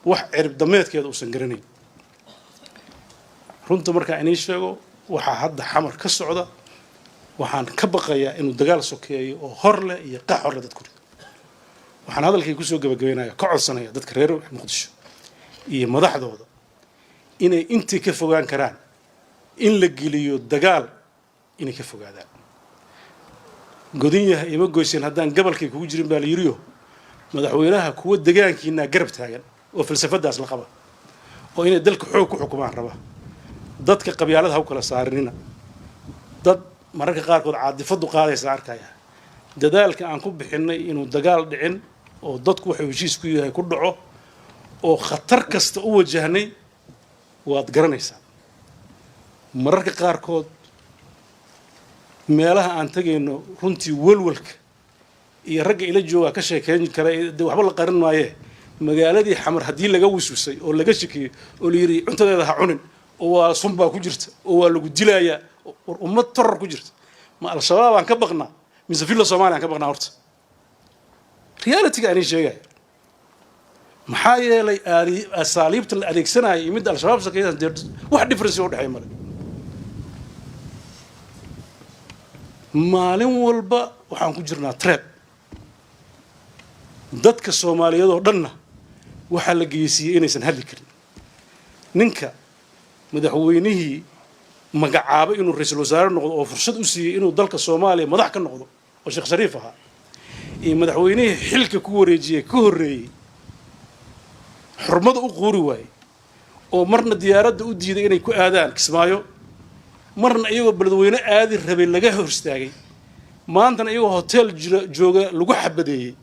wax cirib dameedkeeda uusan garanayn runta markaa inii sheego waxaa hadda xamar ka socda waxaan ka baqayaa inuu dagaal sokeeyo oo hor leh iyo qax hor leh dadku waxaan hadalkay ku soo gabagabeynaya ka codsanaya dadka reer muqdisho iyo madaxdooda inay intii ka fogaan karaan in la geliyo dagaal inay ka fogaadaan godin yahay ima goyseen haddaan gabalkay kugu jirin baa la yiriyo madaxweynaha kuwa degaankiina garab taagan oo falsafadaas la qaba oo inay dalka xoog ku xukumaan raba dadka qabyaalada ha u kala saarinina dad mararka qaarkood caadifadu qaadaysa arkaya dadaalka aan ku bixinay inuu dagaal dhicin oo dadku waxay heshiis ku yahay ku dhaco oo khatar kasta u wajahnay waad garanaysaa mararka qaarkood meelaha aan tagayno runtii walwalka iyo ragga ila jooga ka sheekeyn kara waxba la qarin maaye magaaladii xamar haddii laga wisuusay oo laga shakiyey oo la yidhi cuntadeeda ha cunin oo waa sunbaa ku jirta oo waa lagu dilayaa ummad toror ku jirta ma al-shabaab aan ka baqnaa mise villa soomaaliya aan ka baqnaa horta realityga aanay sheegaya maxaa yeelay asaaliibta la adeegsanaya iyo midda al-shabaab sakeeyaan wax difference u dhexeeya male maalin walba waxaan ku jirnaa trap dadka Soomaaliyeed oo dhanna waxa la geeyay inaysan hadli karin ninka madaxweynihii magacaabay inuu ra'iisul wasaare noqdo oo fursad u siiyay inuu dalka Soomaaliya madax ka noqdo oo Sheekh Shariif ahaa iyo madaxweynihii xilka ku wareejiyay ka horeeyay xurmada u qoori waayay oo marna diyaaradda u diiday inay ku aadaan Kismaayo marna iyagoo beledweyne aadi rabay laga hor istaagay maantana iyagoo hotel jooga lagu xabadeeyay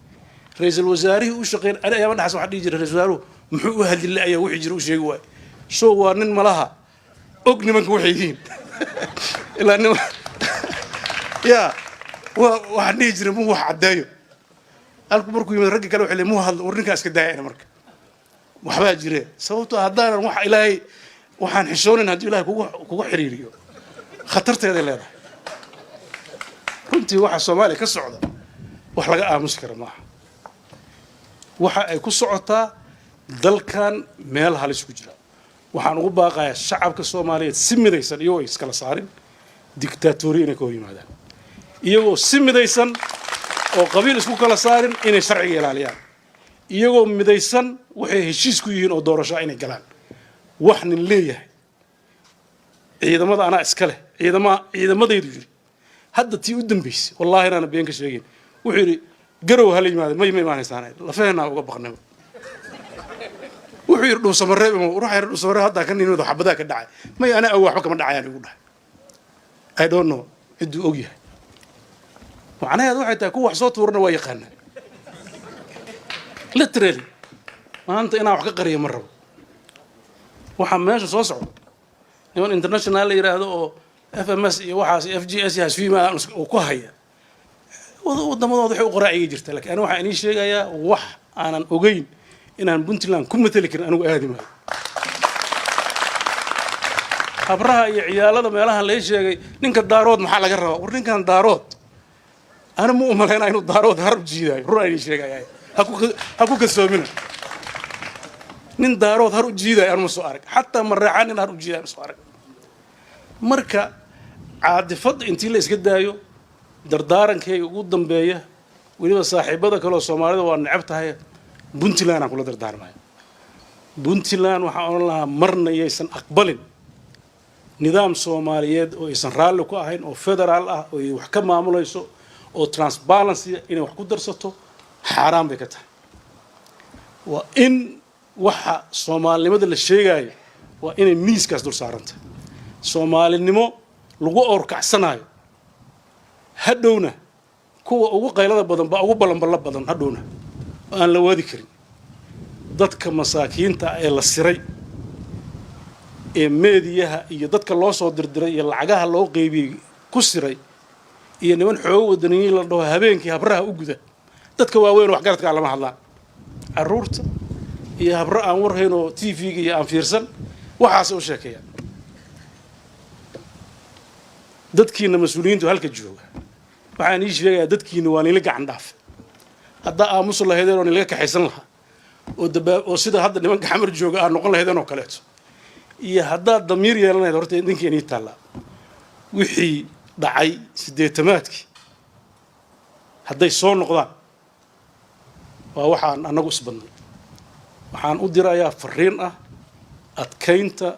ra'iisul wasaarihi u shaqeyn ayaa dhaxas waxa dhigi jiray ra'iisul wasaaruhu muxuu u hadlay ayaa wixii jira u sheegi waay soo waa nin malaha og nimanka waxay yihiin ilaa nin ya waxa dhigi jiray muu wax cadeeyo halku markuu yimid ragga kale waxay leeyahay muu hadlo warninkaas ka daayay marka waxba jireen sababtoo haddaan wax ilaahay waxaan xishoonin haddii ilaahay kugu xiriiriyo khatarteeda leedahay runtii waxa Soomaaliya ka socda wax laga aamusi karo maaha waxa ay ku socotaa dalkan meel halis ku jira waxaan ugu baaqayaa shacabka Soomaaliyeed si midaysan iyagoo iskala saarin dictatoriyad inay ka yimaadaan iyagoo si midaysan oo qabiil isku kala saarin inay sharciga ilaaliyaan iyagoo midaysan waxay heshiis ku yihiin oo doorasho inay galaan wax nin leeyahay ciidamada ana iska leh ciidamadaydu yiri hadda tii u dambeysay wallahi inaan been ka sheegin wuxuu yiri garow hal yimaado ma imaanaysaan la fahna uga baqnay wuxuu yiri dhuusamarreeb ma ruuxa dhuusamarreeb hadda kan inuu xabada ka dhacay may ana waxba kama dhacayaan ugu dhahay I don't know ciduu og yahay macnaheedu waxay tahay ku wax soo tuurna waa yaqaanaa literally maanta inaan wax ka qariyo ma rabo waxa meesha soo socda niman international la yiraahdo oo FMS iyo waxaas FGS iyo HFIMA oo ku haya waddamadooda waxay u qoraaciga jirta laakiin aniga waxaan inii sheegayaa wax aanan ogeyn inaan Puntland ku matali karin anigu aadi maayo habraha iyo ciyaalada meelaha la sheegay ninka daarood maxaa laga rabaa war ninkan daarood ana ma u maleynaa inuu daarood harb jiidayo run ay sheegayaa ha ku kalsoomina nin daarood har u jiiday aan ma soo arag xataa marreexaan nin har u jiiday aan soo arag marka caadifada intii la iska daayo dardaarankayga ugu dambeeya weliba saaxiibada kale oo Soomaalida waa necab tahay Puntland aan kula dardaarmayo Puntland waxaan oran lahaa marna aysan aqbalin nidaam Soomaaliyeed oo aysan raalli ku ahayn oo federaal ah oo ay wax ka maamulayso oo transparency inay wax ku darsato xaraam bay ka tahay waa in waxa Soomaalinimada la sheegayo waa inay miiskaas dul saaranta Soomaalinimo lagu orkacsanayo hadhowna kuwa ugu qaylada badan ba ugu balanbala badan hadhowna aan la wadi karin dadka masaakiinta ee la siray ee meediyaha iyo dadka loo soo dirdiray iyo lacagaha loo qeybiyay ku siray iyo niman xoog wadaniyiin la dhaho habeenkii habraha u guda dadka waaweyn wax garadka lama hadlaan caruurta iyo habra aan warhayn oo TV-ga iyo aan fiirsan waxaas u sheekaya dadkiina mas'uuliyiintu halka jooga waxaan ii sheegayaa dadkiina waa nila gacan dhaaf hadda aamus lahaydeen oo nila ka xaysan lahaa oo sida hadda nimanka xamar jooga aan noqon lahaydeen oo kaleeto iyo hadda damiir yeelanayd horta idinkeena taala wixii dhacay 80maadkii hadday soo noqdaan waa waxaan anagu isbadnay waxaan u dirayaa fariin ah adkaynta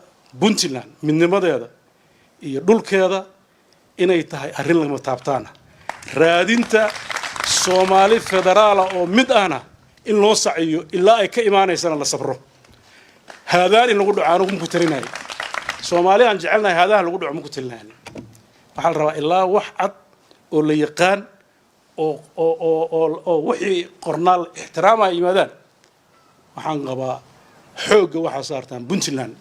Puntland midnimadeeda iyo dhulkeeda inay tahay arrin lama taabtaana raadinta Soomaali federaal oo mid ahna in loo saciyo ilaa ay ka imaanaysana la sabro haadaan in lagu dhacaano ku tarinay Soomaali aan jecelnahay haadaan lagu dhaco ku tarinay waxa la rabaa ilaa wax cad oo la yaqaan oo wixii qornaal ixtiraam ay yimaadaan waxaan qabaa xoogga waxa saartaan Puntland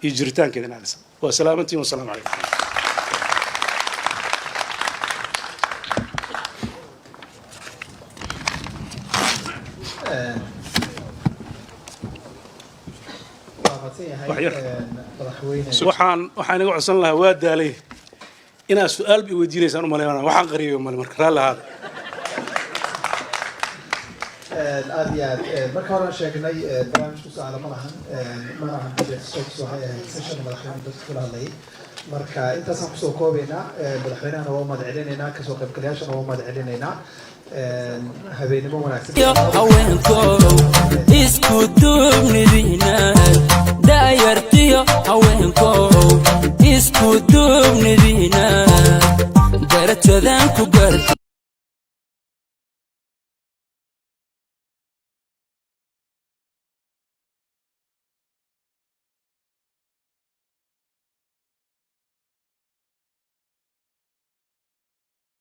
iyo jiritaankeeda inaasan wa salaamantiin wa salaamu calaykum waxaan iga codsan lahaa waa daalay inaad su'aal bi weydiinaysaan u maleynaa waxaan qariyay marka raali ahaada aad iyo aad marka hore sheegnay barnaamijku su'aalo ma lahan waxay ahayd session madaxweyne dadka kula hadlayay marka intaasaan kusoo koobaynaa madaxweynahana waa umad celinaynaa kasoo qaybgalayaashana waa umad celinaynaa habeenimo wanaagsan isku duubnidina daayartiyo haweenkow isku duubnidina darajadan ku garta